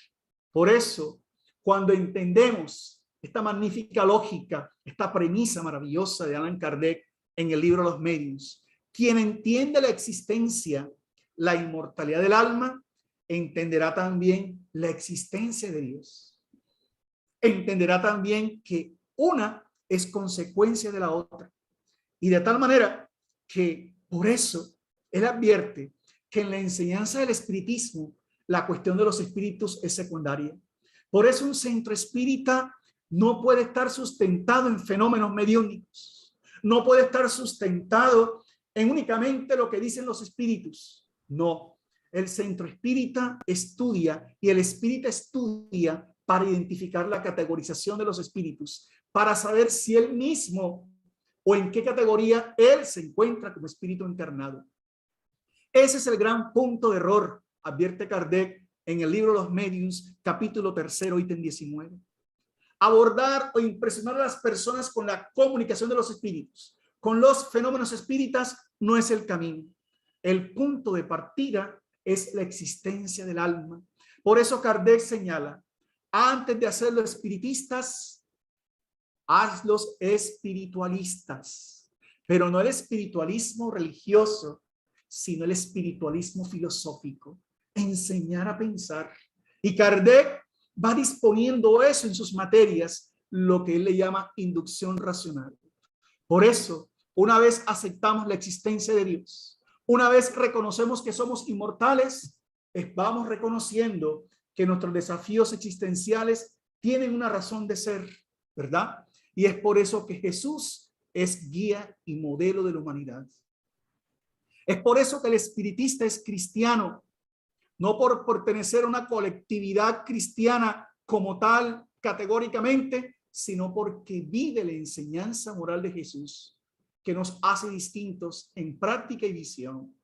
Por eso, cuando entendemos esta magnífica lógica, esta premisa maravillosa de Allan Kardec en el libro Los Medios, quien entiende la existencia, la inmortalidad del alma, entenderá también la existencia de Dios. Entenderá también que una es consecuencia de la otra. Y de tal manera que por eso él advierte que en la enseñanza del espiritismo la cuestión de los espíritus es secundaria. Por eso un centro espírita no puede estar sustentado en fenómenos mediúnicos. No puede estar sustentado en únicamente lo que dicen los espíritus. No, el centro espírita estudia y el espírita estudia para identificar la categorización de los espíritus, para saber si él mismo o en qué categoría él se encuentra como espíritu encarnado. Ese es el gran punto de error, advierte Kardec en el libro Los Medios, capítulo 3, ítem 19. abordar o impresionar a las personas con la comunicación de los espíritus, con los fenómenos espíritas, no es el camino. El punto de partida es la existencia del alma. Por eso Kardec señala, antes de hacerlo espiritistas, hazlos espiritualistas, pero no el espiritualismo religioso, sino el espiritualismo filosófico, enseñar a pensar. Y Kardec va disponiendo eso en sus materias, lo que él le llama inducción racional. Por eso, una vez aceptamos la existencia de Dios, una vez reconocemos que somos inmortales, vamos reconociendo que nuestros desafíos existenciales tienen una razón de ser, ¿verdad? Y es por eso que Jesús es guía y modelo de la humanidad. Es por eso que el espiritista es cristiano, no por pertenecer a una colectividad cristiana como tal, categóricamente, sino porque vive la enseñanza moral de Jesús, que nos hace distintos en práctica y visión.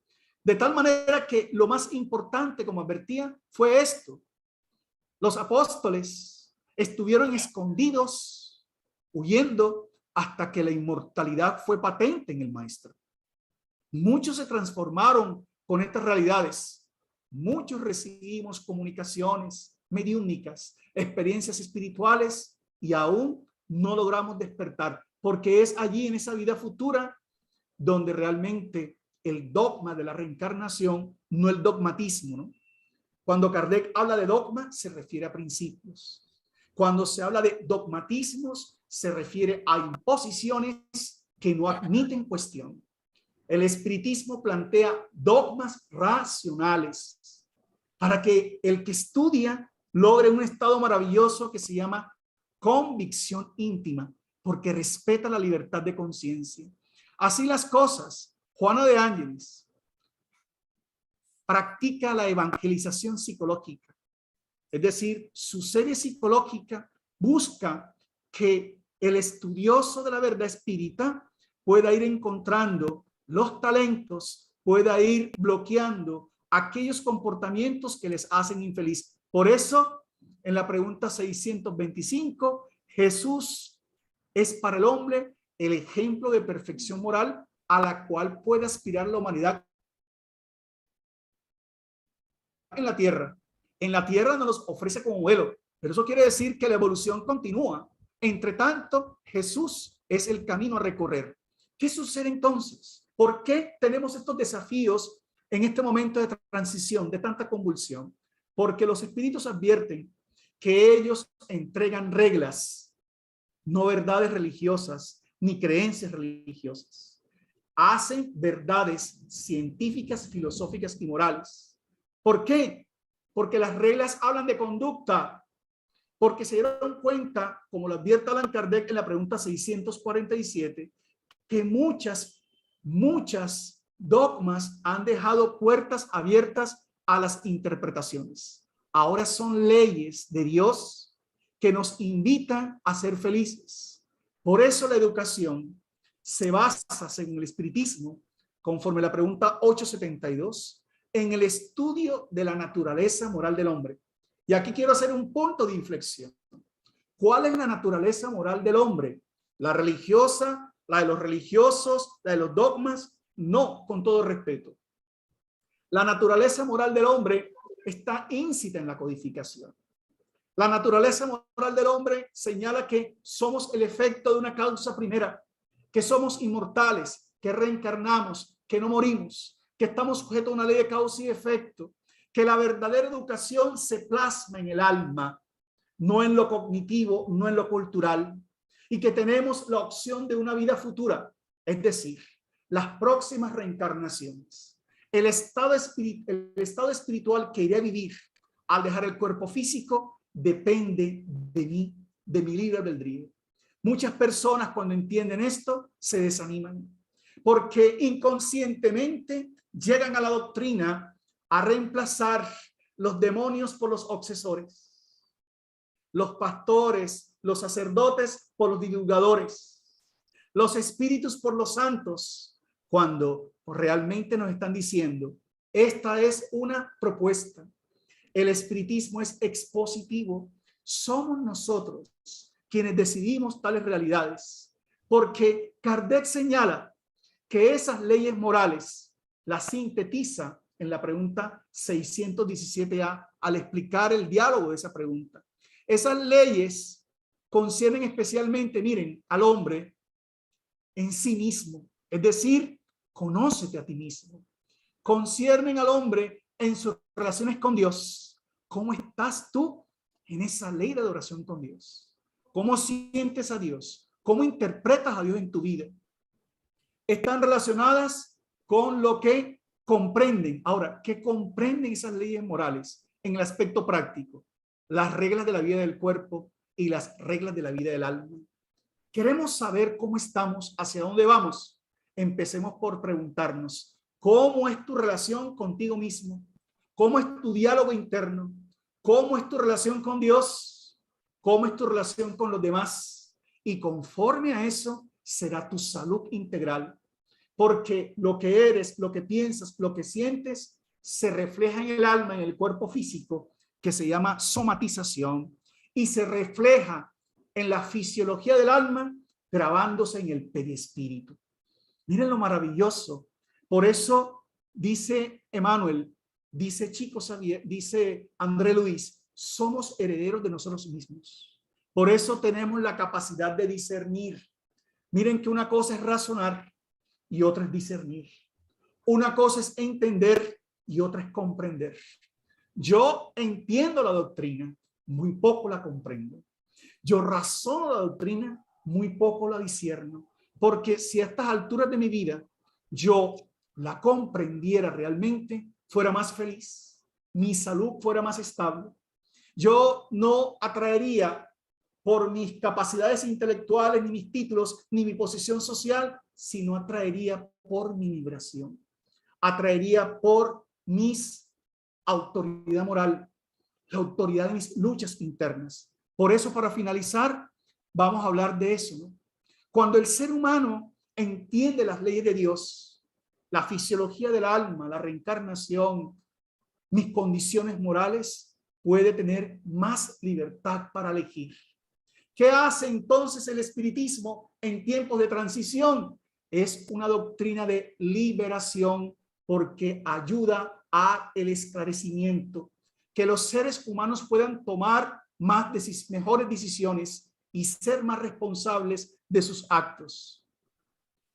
De tal manera que lo más importante, como advertía, fue esto. Los apóstoles estuvieron escondidos, huyendo, hasta que la inmortalidad fue patente en el maestro. Muchos se transformaron con estas realidades. Muchos recibimos comunicaciones mediúnicas, experiencias espirituales y aún no logramos despertar, porque es allí en esa vida futura donde realmente el dogma de la reencarnación, no el dogmatismo, ¿no? Cuando Kardec habla de dogma, se refiere a principios. Cuando se habla de dogmatismos, se refiere a imposiciones que no admiten cuestión. El espiritismo plantea dogmas racionales para que el que estudia logre un estado maravilloso que se llama convicción íntima, porque respeta la libertad de conciencia. Así las cosas, Juana de Ángeles practica la evangelización psicológica, es decir, su serie psicológica busca que el estudioso de la verdad espírita pueda ir encontrando los talentos, pueda ir bloqueando aquellos comportamientos que les hacen infeliz. Por eso, en la pregunta 625, Jesús es para el hombre el ejemplo de perfección moral a la cual puede aspirar la humanidad en la tierra. En la tierra nos los ofrece como modelo, pero eso quiere decir que la evolución continúa. Entre tanto, Jesús es el camino a recorrer. ¿Qué sucede entonces? ¿Por qué tenemos estos desafíos en este momento de transición, de tanta convulsión? Porque los espíritus advierten que ellos entregan reglas, no verdades religiosas, ni creencias religiosas. Hacen verdades científicas, filosóficas y morales. ¿Por qué? Porque las reglas hablan de conducta, porque se dieron cuenta, como lo advierte Allan Kardec en la pregunta 647, que muchas dogmas han dejado puertas abiertas a las interpretaciones. Ahora son leyes de Dios que nos invitan a ser felices. Por eso la educación se basa, según el espiritismo, conforme a la pregunta 872, en el estudio de la naturaleza moral del hombre. Y aquí quiero hacer un punto de inflexión. ¿Cuál es la naturaleza moral del hombre? ¿La religiosa, la de los religiosos, la de los dogmas? No, con todo respeto. La naturaleza moral del hombre está íncita en la codificación. La naturaleza moral del hombre señala que somos el efecto de una causa primera, que somos inmortales, que reencarnamos, que no morimos, que estamos sujetos a una ley de causa y efecto, que la verdadera educación se plasma en el alma, no en lo cognitivo, no en lo cultural, y que tenemos la opción de una vida futura, es decir, las próximas reencarnaciones. El estado espiritual que iré a vivir al dejar el cuerpo físico depende de mí, de mi libre albedrío. Muchas personas cuando entienden esto se desaniman porque inconscientemente llegan a la doctrina a reemplazar los demonios por los obsesores, los pastores, los sacerdotes por los divulgadores, los espíritus por los santos, cuando realmente nos están diciendo, esta es una propuesta. El espiritismo es expositivo. Somos nosotros quienes decidimos tales realidades, porque Kardec señala que esas leyes morales las sintetiza en la pregunta 617A al explicar el diálogo de esa pregunta. Esas leyes conciernen especialmente, miren, al hombre en sí mismo, es decir, conócete a ti mismo. Conciernen al hombre en sus relaciones con Dios. ¿Cómo estás tú en esa ley de adoración con Dios? ¿Cómo sientes a Dios? ¿Cómo interpretas a Dios en tu vida? Están relacionadas con lo que comprenden. Ahora, ¿qué comprenden esas leyes morales en el aspecto práctico? Las reglas de la vida del cuerpo y las reglas de la vida del alma. Queremos saber cómo estamos, hacia dónde vamos. Empecemos por preguntarnos, ¿cómo es tu relación contigo mismo? ¿Cómo es tu diálogo interno? ¿Cómo es tu relación con Dios? ¿Cómo es tu relación con los demás? Y conforme a eso será tu salud integral. Porque lo que eres, lo que piensas, lo que sientes, se refleja en el alma, en el cuerpo físico, que se llama somatización, y se refleja en la fisiología del alma, grabándose en el perispíritu. Miren lo maravilloso. Por eso dice Emmanuel, dice Chico Xavier, dice André Luis, somos herederos de nosotros mismos. Por eso tenemos la capacidad de discernir. Miren que una cosa es razonar y otra es discernir. Una cosa es entender y otra es comprender. Yo entiendo la doctrina, muy poco la comprendo. Yo razono la doctrina, muy poco la discierno. Porque si a estas alturas de mi vida yo la comprendiera realmente, fuera más feliz, mi salud fuera más estable. Yo no atraería por mis capacidades intelectuales, ni mis títulos, ni mi posición social, sino atraería por mi vibración. Atraería por mis autoridad moral, la autoridad de mis luchas internas. Por eso, para finalizar, vamos a hablar de eso, ¿no? Cuando el ser humano entiende las leyes de Dios, la fisiología del alma, la reencarnación, mis condiciones morales, puede tener más libertad para elegir. ¿Qué hace entonces el espiritismo en tiempos de transición? Es una doctrina de liberación porque ayuda a el esclarecimiento, que los seres humanos puedan tomar mejores decisiones y ser más responsables de sus actos.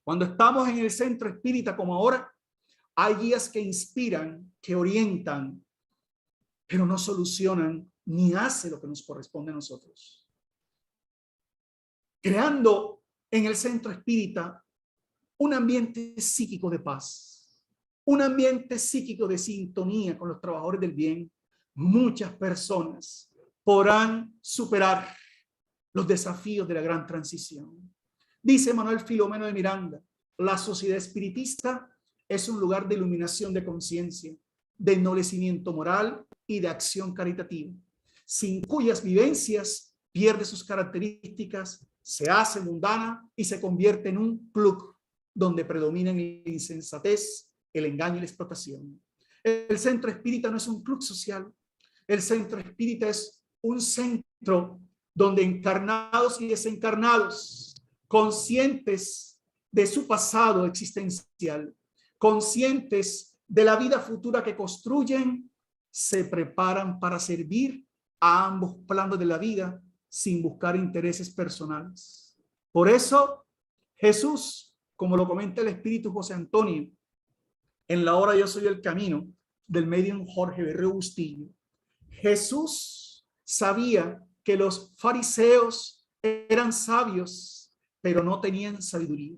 Cuando estamos en el centro espírita como ahora, hay guías que inspiran, que orientan, pero no solucionan ni hacen lo que nos corresponde a nosotros. Creando en el centro espírita un ambiente psíquico de paz, un ambiente psíquico de sintonía con los trabajadores del bien, muchas personas podrán superar los desafíos de la gran transición. Dice Manuel Filomeno de Miranda, la sociedad espiritista es un lugar de iluminación de conciencia, de ennoblecimiento moral y de acción caritativa, sin cuyas vivencias pierde sus características, se hace mundana y se convierte en un club donde predominan la insensatez, el engaño y la explotación. El centro espírita no es un club social, el centro espírita es un centro donde encarnados y desencarnados, conscientes de su pasado existencial, conscientes de la vida futura que construyen, se preparan para servir a ambos planos de la vida sin buscar intereses personales. Por eso, Jesús, como lo comenta el Espíritu José Antonio, en la obra Yo soy el camino, del medium Jorge Berreo Bustillo, Jesús sabía que los fariseos eran sabios, pero no tenían sabiduría.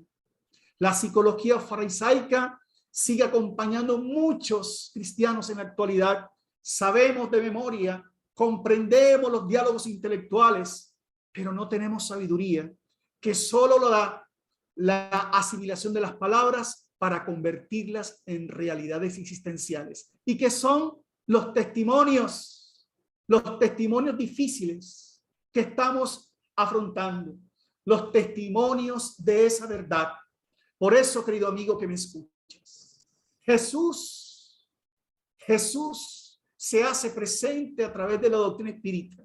La psicología farisaica sigue acompañando a muchos cristianos en la actualidad. Sabemos de memoria, comprendemos los diálogos intelectuales, pero no tenemos sabiduría, que solo lo da la asimilación de las palabras para convertirlas en realidades existenciales. ¿Y qué son los testimonios difíciles que estamos afrontando? Los testimonios de esa verdad. Por eso, querido amigo que me escuchas, Jesús se hace presente a través de la doctrina espírita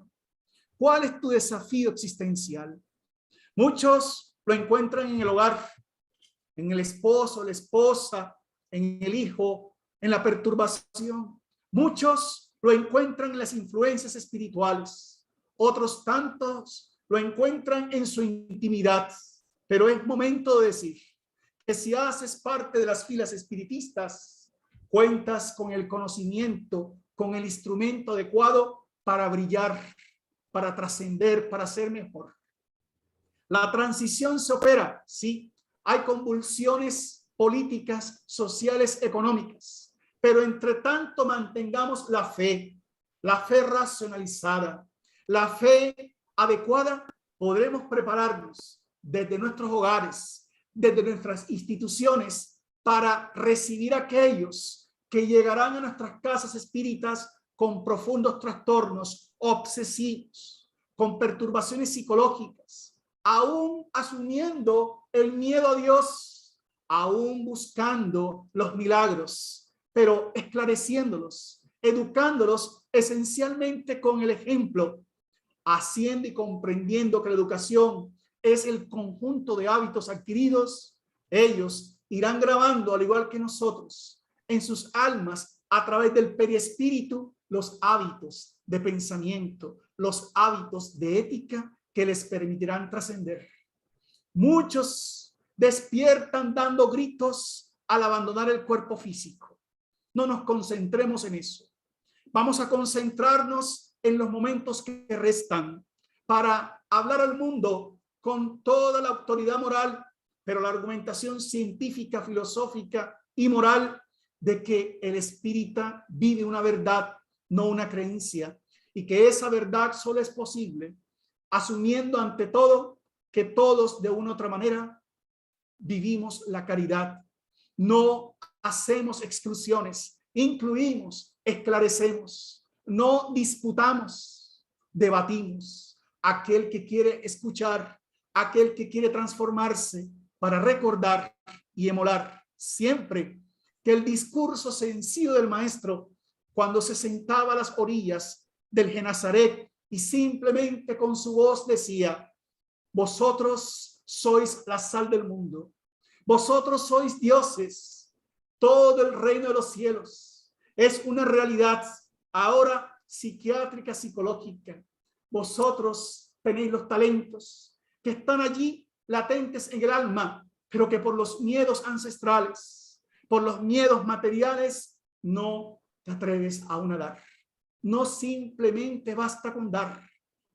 ¿Cuál es tu desafío existencial? Muchos lo encuentran en el hogar, en el esposo, la esposa, en el hijo, en la perturbación. Muchos lo encuentran en las influencias espirituales. Otros tantos lo encuentran en su intimidad. Pero es momento de decir que si haces parte de las filas espiritistas, cuentas con el conocimiento, con el instrumento adecuado para brillar, para trascender, para ser mejor. La transición se opera, sí. Hay convulsiones políticas, sociales, económicas, pero entre tanto mantengamos la fe racionalizada, la fe adecuada, podremos prepararnos desde nuestros hogares, desde nuestras instituciones, para recibir a aquellos que llegarán a nuestras casas espíritas con profundos trastornos obsesivos, con perturbaciones psicológicas, aún asumiendo el miedo a Dios, aún buscando los milagros, pero esclareciéndolos, educándolos esencialmente con el ejemplo, haciendo y comprendiendo que la educación es el conjunto de hábitos adquiridos. Ellos irán grabando, al igual que nosotros, en sus almas, a través del periespíritu, los hábitos de pensamiento, los hábitos de ética que les permitirán trascender. Muchos despiertan dando gritos al abandonar el cuerpo físico. No nos concentremos en eso. Vamos a concentrarnos en los momentos que restan para hablar al mundo con toda la autoridad moral, pero la argumentación científica, filosófica y moral de que el espírita vive una verdad, no una creencia, y que esa verdad solo es posible asumiendo ante todo que todos de una u otra manera vivimos la caridad. No hacemos exclusiones, incluimos, esclarecemos, no disputamos, debatimos. Aquel que quiere escuchar, aquel que quiere transformarse para recordar y emular siempre que el discurso sencillo del maestro cuando se sentaba a las orillas del Genazaret y simplemente con su voz decía: vosotros sois la sal del mundo, vosotros sois dioses, todo el reino de los cielos es una realidad ahora psiquiátrica, psicológica. Vosotros tenéis los talentos que están allí latentes en el alma, pero que por los miedos ancestrales, por los miedos materiales, no te atreves a dar. No simplemente basta con dar,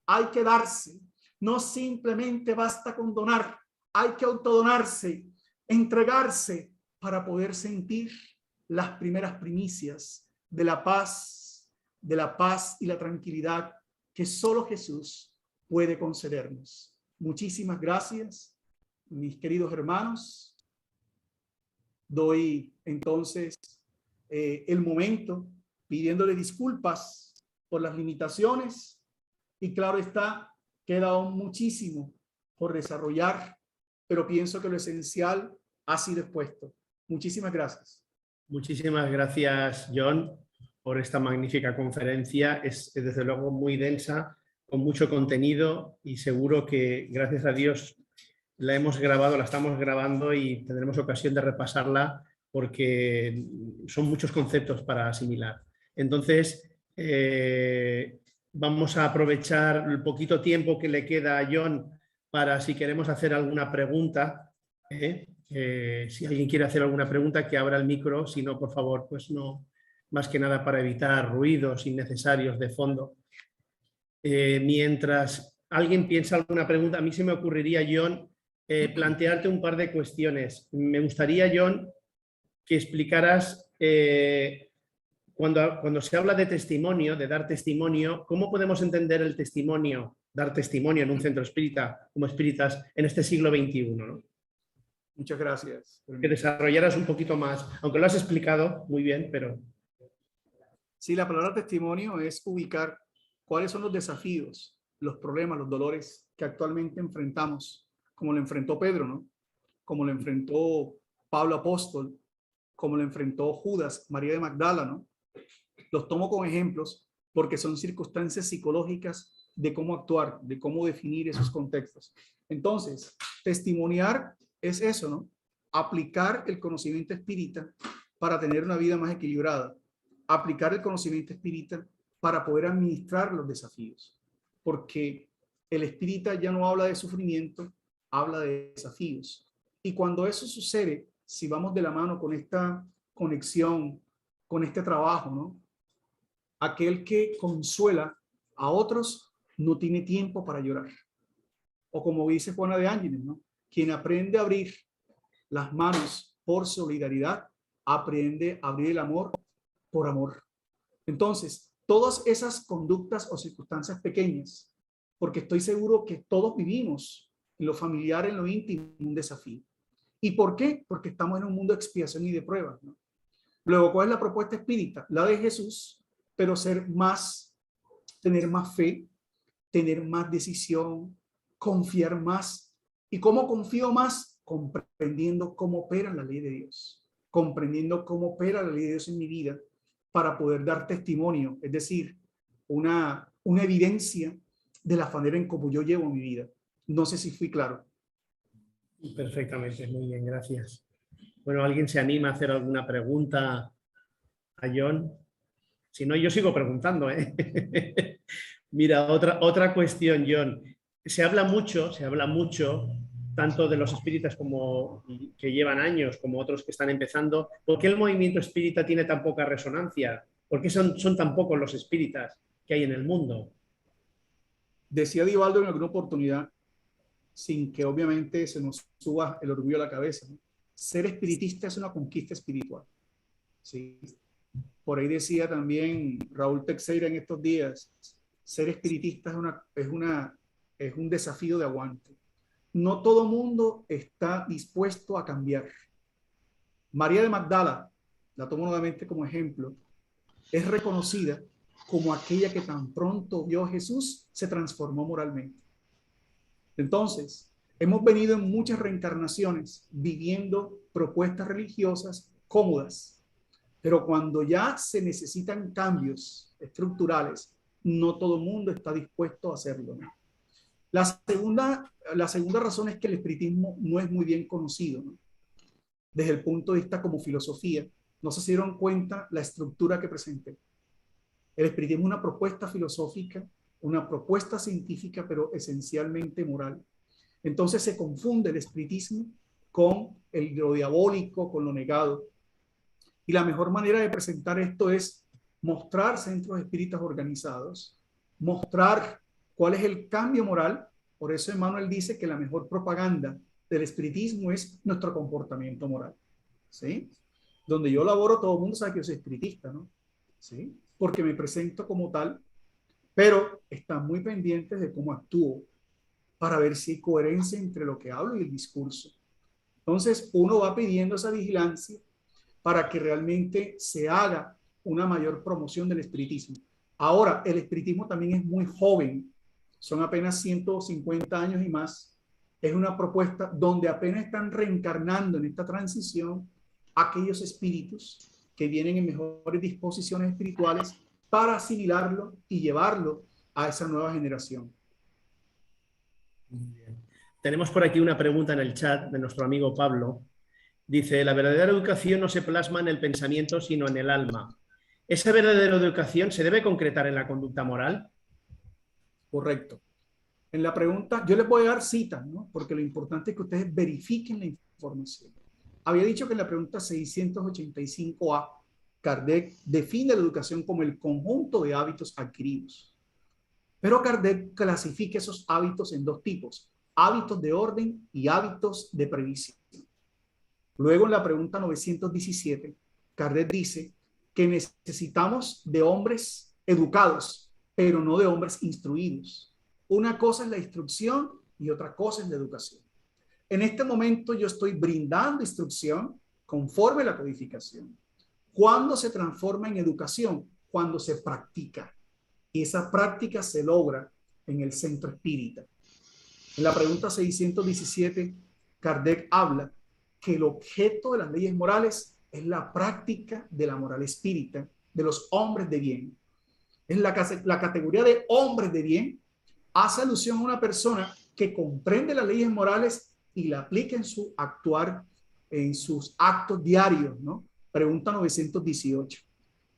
hay que darse. No simplemente basta con donar, hay que autodonarse, entregarse para poder sentir las primeras primicias de la paz y la tranquilidad que solo Jesús puede concedernos. Muchísimas gracias, mis queridos hermanos. Doy entonces el momento pidiéndole disculpas por las limitaciones y claro está, queda aún muchísimo por desarrollar, pero pienso que lo esencial ha sido expuesto. Muchísimas gracias. Muchísimas gracias, John, por esta magnífica conferencia. Es desde luego muy densa, con mucho contenido y seguro que gracias a Dios la hemos grabado, la estamos grabando y tendremos ocasión de repasarla porque son muchos conceptos para asimilar. Entonces, vamos a aprovechar el poquito tiempo que le queda a John para si queremos hacer alguna pregunta. Si alguien quiere hacer alguna pregunta, que abra el micro. Si no, por favor, pues no, más que nada para evitar ruidos innecesarios de fondo. Mientras alguien piensa alguna pregunta, a mí se me ocurriría, John, plantearte un par de cuestiones. Me gustaría, John, que explicaras cuando se habla de testimonio, de dar testimonio, ¿cómo podemos entender el testimonio, dar testimonio en un centro espírita, como espíritas, en este siglo XXI, ¿no? Muchas gracias. Que desarrollaras un poquito más, aunque lo has explicado muy bien, pero... Sí, la palabra testimonio es ubicar cuáles son los desafíos, los problemas, los dolores que actualmente enfrentamos, como lo enfrentó Pedro, ¿no? Como lo enfrentó Pablo Apóstol, como lo enfrentó Judas, María de Magdala, ¿no? Los tomo como ejemplos porque son circunstancias psicológicas de cómo actuar, de cómo definir esos contextos. Entonces, testimoniar es eso, ¿no? Aplicar el conocimiento espírita para tener una vida más equilibrada, aplicar el conocimiento espírita para poder administrar los desafíos, porque el espírita ya no habla de sufrimiento, habla de desafíos. Y cuando eso sucede, si vamos de la mano con esta conexión, con este trabajo, ¿no? Aquel que consuela a otros no tiene tiempo para llorar. O como dice Juana de Ángeles, ¿no? Quien aprende a abrir las manos por solidaridad, aprende a abrir el amor por amor. Entonces, todas esas conductas o circunstancias pequeñas, porque estoy seguro que todos vivimos en lo familiar, en lo íntimo, un desafío. ¿Y por qué? Porque estamos en un mundo de expiación y de pruebas, ¿no? Luego, ¿cuál es la propuesta espírita? La de Jesús, pero ser más, tener más fe, tener más decisión, confiar más. ¿Y cómo confío más? Comprendiendo cómo opera la ley de Dios, comprendiendo cómo opera la ley de Dios en mi vida para poder dar testimonio, es decir, una evidencia de la manera en cómo yo llevo mi vida. No sé si fui claro. Perfectamente, muy bien, gracias. Bueno, ¿alguien se anima a hacer alguna pregunta a John? Si no, yo sigo preguntando, ¿eh? Mira, otra cuestión, John. Se habla mucho, tanto de los espíritas como que llevan años, como otros que están empezando. ¿Por qué el movimiento espírita tiene tan poca resonancia? ¿Por qué son tan pocos los espíritas que hay en el mundo? Decía Divaldo en alguna oportunidad, sin que obviamente se nos suba el orgullo a la cabeza, ¿no? Ser espiritista es una conquista espiritual. ¿Sí? Por ahí decía también Raúl Teixeira en estos días, ser espiritista es un desafío de aguante. No todo mundo está dispuesto a cambiar. María de Magdala, la tomo nuevamente como ejemplo, es reconocida como aquella que tan pronto vio a Jesús, se transformó moralmente. Entonces, hemos venido en muchas reencarnaciones viviendo propuestas religiosas cómodas, pero cuando ya se necesitan cambios estructurales, no todo el mundo está dispuesto a hacerlo, ¿no? La segunda razón es que el espiritismo no es muy bien conocido, ¿no? Desde el punto de vista como filosofía. No se dieron cuenta la estructura que presenté. El espiritismo es una propuesta filosófica, una propuesta científica, pero esencialmente moral. Entonces se confunde el espiritismo con lo diabólico, con lo negado. Y la mejor manera de presentar esto es mostrar centros espíritas organizados, mostrar cuál es el cambio moral. Por eso Emmanuel dice que la mejor propaganda del espiritismo es nuestro comportamiento moral. ¿Sí? Donde yo laboro, todo el mundo sabe que yo soy espiritista, ¿no? ¿Sí? Porque me presento como tal, pero están muy pendientes de cómo actúo para ver si hay coherencia entre lo que hablo y el discurso. Entonces, uno va pidiendo esa vigilancia para que realmente se haga una mayor promoción del espiritismo. Ahora, el espiritismo también es muy joven, son apenas 150 años y más. Es una propuesta donde apenas están reencarnando en esta transición aquellos espíritus que vienen en mejores disposiciones espirituales para asimilarlo y llevarlo a esa nueva generación. Muy bien. Tenemos por aquí una pregunta en el chat de nuestro amigo Pablo. Dice, la verdadera educación no se plasma en el pensamiento, sino en el alma. ¿Esa verdadera educación se debe concretar en la conducta moral? Correcto. En la pregunta, yo les voy a dar citas, ¿no? Porque lo importante es que ustedes verifiquen la información. Había dicho que en la pregunta 685A, Kardec define la educación como el conjunto de hábitos adquiridos. Pero Kardec clasifica esos hábitos en dos tipos, hábitos de orden y hábitos de previsión. Luego en la pregunta 917, Kardec dice que necesitamos de hombres educados, pero no de hombres instruidos. Una cosa es la instrucción y otra cosa es la educación. En este momento yo estoy brindando instrucción conforme a la codificación. ¿Cuándo se transforma en educación? Cuando se practica. Y esa práctica se logra en el centro espírita. En la pregunta 617, Kardec habla que el objeto de las leyes morales es la práctica de la moral espírita de los hombres de bien. En la categoría de hombres de bien, hace alusión a una persona que comprende las leyes morales y la aplica en su actuar, en sus actos diarios, ¿no? Pregunta 918.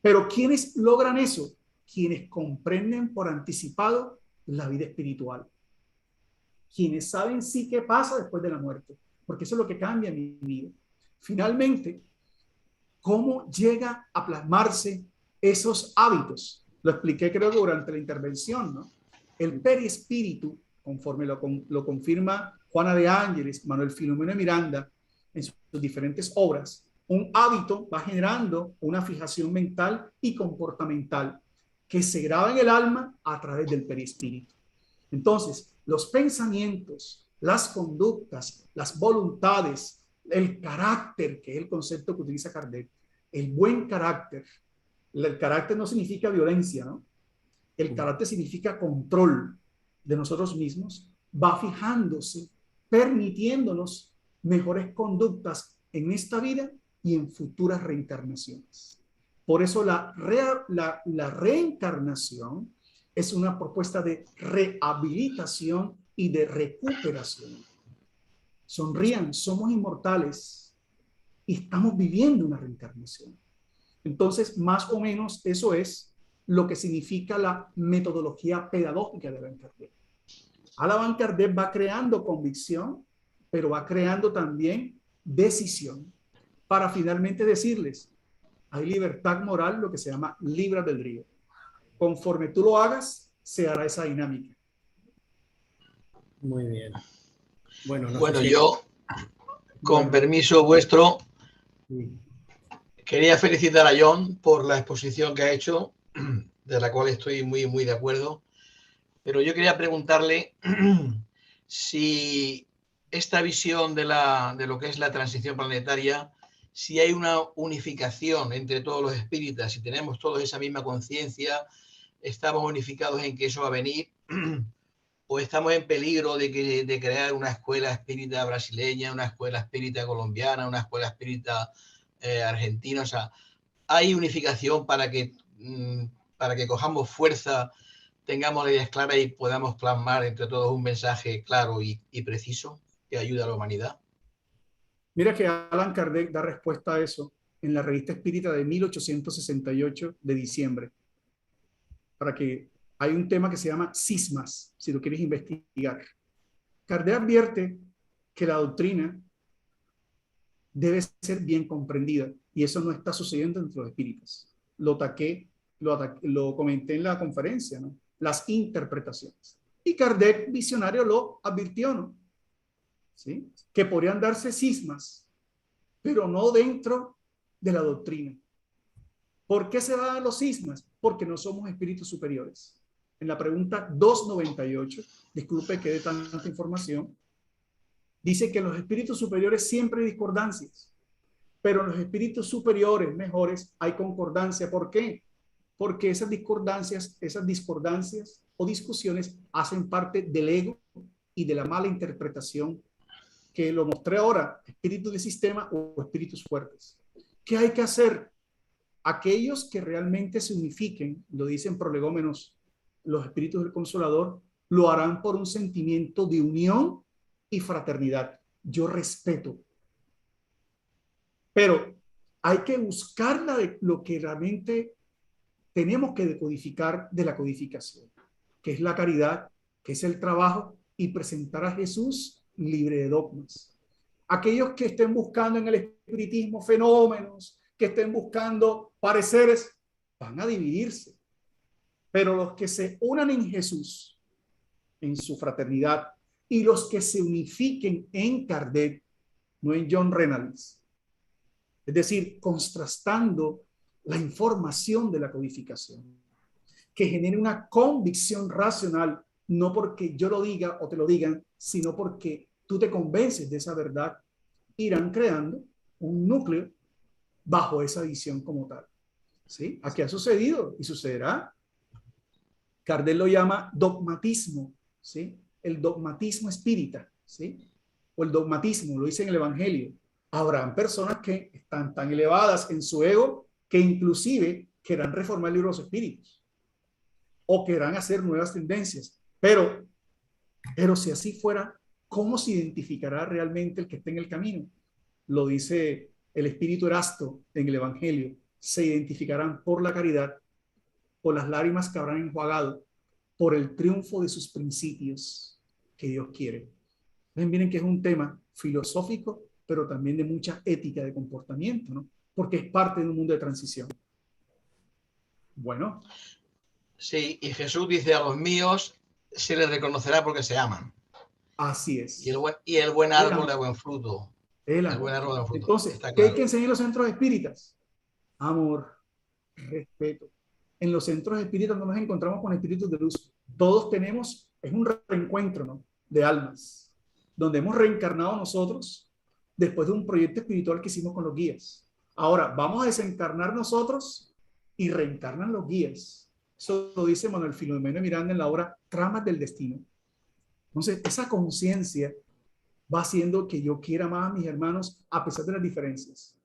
Pero ¿quiénes logran eso? Quienes comprenden por anticipado la vida espiritual. Quienes saben sí qué pasa después de la muerte, porque eso es lo que cambia mi vida. Finalmente, ¿cómo llega a plasmarse esos hábitos? Lo expliqué creo que durante la intervención, ¿no? El perispíritu, conforme lo confirma Juana de Ángeles, Manuel Filomeno de Miranda, en sus diferentes obras, un hábito va generando una fijación mental y comportamental que se graba en el alma a través del perispíritu. Entonces, los pensamientos, las conductas, las voluntades, el carácter, que es el concepto que utiliza Kardec, el buen carácter. El carácter no significa violencia, ¿no? El carácter significa control de nosotros mismos, va fijándose, permitiéndonos mejores conductas en esta vida y en futuras reencarnaciones. Por eso la reencarnación es una propuesta de rehabilitación y de recuperación. Sonrían, somos inmortales y estamos viviendo una reencarnación. Entonces, más o menos eso es lo que significa la metodología pedagógica de Allan Kardec. Allan Kardec va creando convicción, pero va creando también decisión para finalmente decirles, hay libertad moral, lo que se llama libre albedrío. Conforme tú lo hagas, se hará esa dinámica. Muy bien. Bueno, no Bueno, sé si... yo, con permiso vuestro, Sí. quería felicitar a John por la exposición que ha hecho, de la cual estoy muy de acuerdo. Pero yo quería preguntarle si esta visión de lo que es la transición planetaria, si hay una unificación entre todos los espíritas, si tenemos todos esa misma conciencia, estamos unificados en que eso va a venir, o estamos en peligro de crear una escuela espírita brasileña, una escuela espírita colombiana, una escuela espírita argentina. O sea, hay unificación para que cojamos fuerza, tengamos la ideas claras y podamos plasmar entre todos un mensaje claro y preciso que ayude a la humanidad. Mira que Allan Kardec da respuesta a eso en la Revista Espírita de 1868 de diciembre. Para que hay un tema que se llama cismas, si lo quieres investigar. Kardec advierte que la doctrina debe ser bien comprendida y eso no está sucediendo entre los espíritas. Lo comenté en la conferencia, ¿no? Las interpretaciones. Y Kardec, visionario, lo advirtió, ¿no? ¿Sí? Que podrían darse cismas, pero no dentro de la doctrina. ¿Por qué se dan los cismas? Porque no somos espíritus superiores. En la pregunta 298, disculpe que dé tanta información, dice que en los espíritus superiores siempre hay discordancias, pero en los espíritus superiores mejores hay concordancia. ¿Por qué? Porque esas discordancias o discusiones hacen parte del ego y de la mala interpretación que lo mostré ahora, espíritus de sistema o espíritus fuertes. ¿Qué hay que hacer? Aquellos que realmente se unifiquen, lo dicen prolegómenos, los espíritus del Consolador, lo harán por un sentimiento de unión y fraternidad. Yo respeto. Pero hay que buscar lo que realmente tenemos que decodificar de la codificación, que es la caridad, que es el trabajo y presentar a Jesús libre de dogmas. Aquellos que estén buscando en el espiritismo fenómenos, que estén buscando pareceres, van a dividirse. Pero los que se unan en Jesús, en su fraternidad, y los que se unifiquen en Kardec, no en John Reynolds, es decir, contrastando la información de la codificación, que genere una convicción racional, no porque yo lo diga o te lo digan, sino porque tú te convences de esa verdad, irán creando un núcleo bajo esa visión como tal. ¿Sí? Aquí ha sucedido y sucederá. Kardec lo llama dogmatismo, ¿sí? El dogmatismo espírita, ¿sí? O el dogmatismo, lo dice en el Evangelio. Habrán personas que están tan elevadas en su ego que inclusive querrán reformar el libro de los espíritus. o querrán hacer nuevas tendencias. Pero si así fuera, ¿cómo se identificará realmente el que está en el camino? Lo dice el Espíritu Erasto en el Evangelio. Se identificarán por la caridad, por las lágrimas que habrán enjuagado, por el triunfo de sus principios que Dios quiere. Entonces, miren que es un tema filosófico, pero también de mucha ética de comportamiento, ¿no? Porque es parte de un mundo de transición. Bueno. Sí, y Jesús dice: a los míos se les reconocerá porque se aman. Así es. Y el buen árbol da buen fruto. El buen árbol da buen fruto. Entonces, está ¿qué claro. hay que enseñar en los centros espíritas? Amor, respeto. En los centros espíritas no nos encontramos con espíritus de luz. Todos tenemos, es un reencuentro, ¿no?, de almas, donde hemos reencarnado nosotros después de un proyecto espiritual que hicimos con los guías. Ahora, vamos a desencarnar nosotros y reencarnan los guías. Eso lo dice Manuel Filomeno Miranda en la obra Tramas del Destino. Entonces, esa conciencia va haciendo que yo quiera más a mis hermanos a pesar de las diferencias.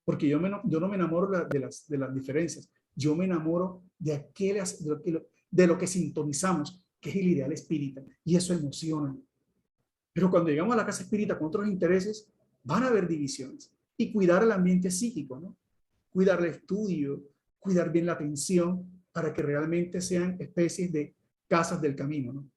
Porque yo no me enamoro de las diferencias. Yo me enamoro de lo que sintonizamos, que es el ideal espírita. Y eso emociona. Pero cuando llegamos a la casa espírita con otros intereses, van a haber divisiones. Y cuidar el ambiente psíquico, ¿no? Cuidar el estudio, cuidar bien la atención, para que realmente sean especies de casas del camino, ¿no?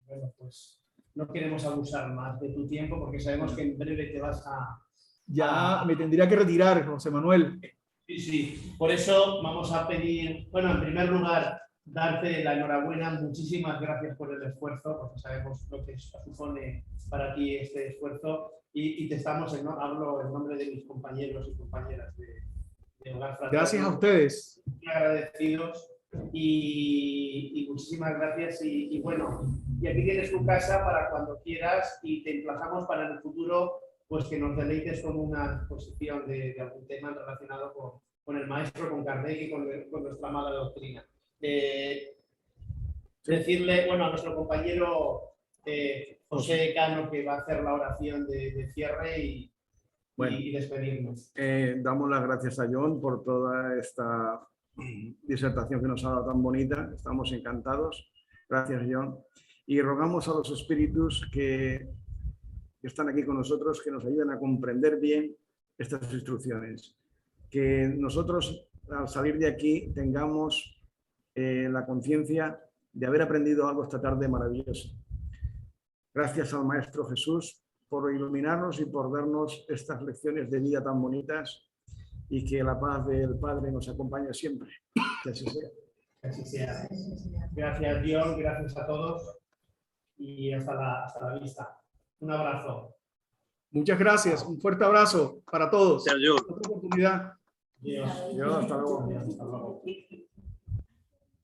Bueno, pues no queremos abusar más de tu tiempo porque sabemos que en breve te vas a... Ya me tendría que retirar, José Manuel. Sí, sí. Por eso vamos a pedir, bueno, en primer lugar, darte la enhorabuena. Muchísimas gracias por el esfuerzo, porque sabemos lo que supone para ti este esfuerzo. Y te estamos, hablo en nombre de mis compañeros y compañeras de Hogar Fraterno. Gracias a ustedes. Muy agradecidos y muchísimas gracias. Y bueno, y aquí tienes tu casa para cuando quieras y te emplazamos para el futuro, pues que nos deleites con una exposición de algún tema relacionado con el maestro, con Kardec y con nuestra amada doctrina. Decirle, bueno, a nuestro compañero José Cano, que va a hacer la oración de cierre y despedirnos. Damos las gracias a John por toda esta disertación que nos ha dado tan bonita. Estamos encantados. Gracias, John. Y rogamos a los espíritus que están aquí con nosotros, que nos ayuden a comprender bien estas instrucciones. Que nosotros, al salir de aquí, tengamos la conciencia de haber aprendido algo esta tarde maravilloso. Gracias al Maestro Jesús por iluminarnos y por darnos estas lecciones de vida tan bonitas, y que la paz del Padre nos acompañe siempre. Que así sea. Que así sea. Gracias, Dios, gracias a todos y hasta la vista. Un abrazo. Muchas gracias. Un fuerte abrazo para todos. Gracias, John. Otra oportunidad. Dios. Hasta luego. Hasta luego.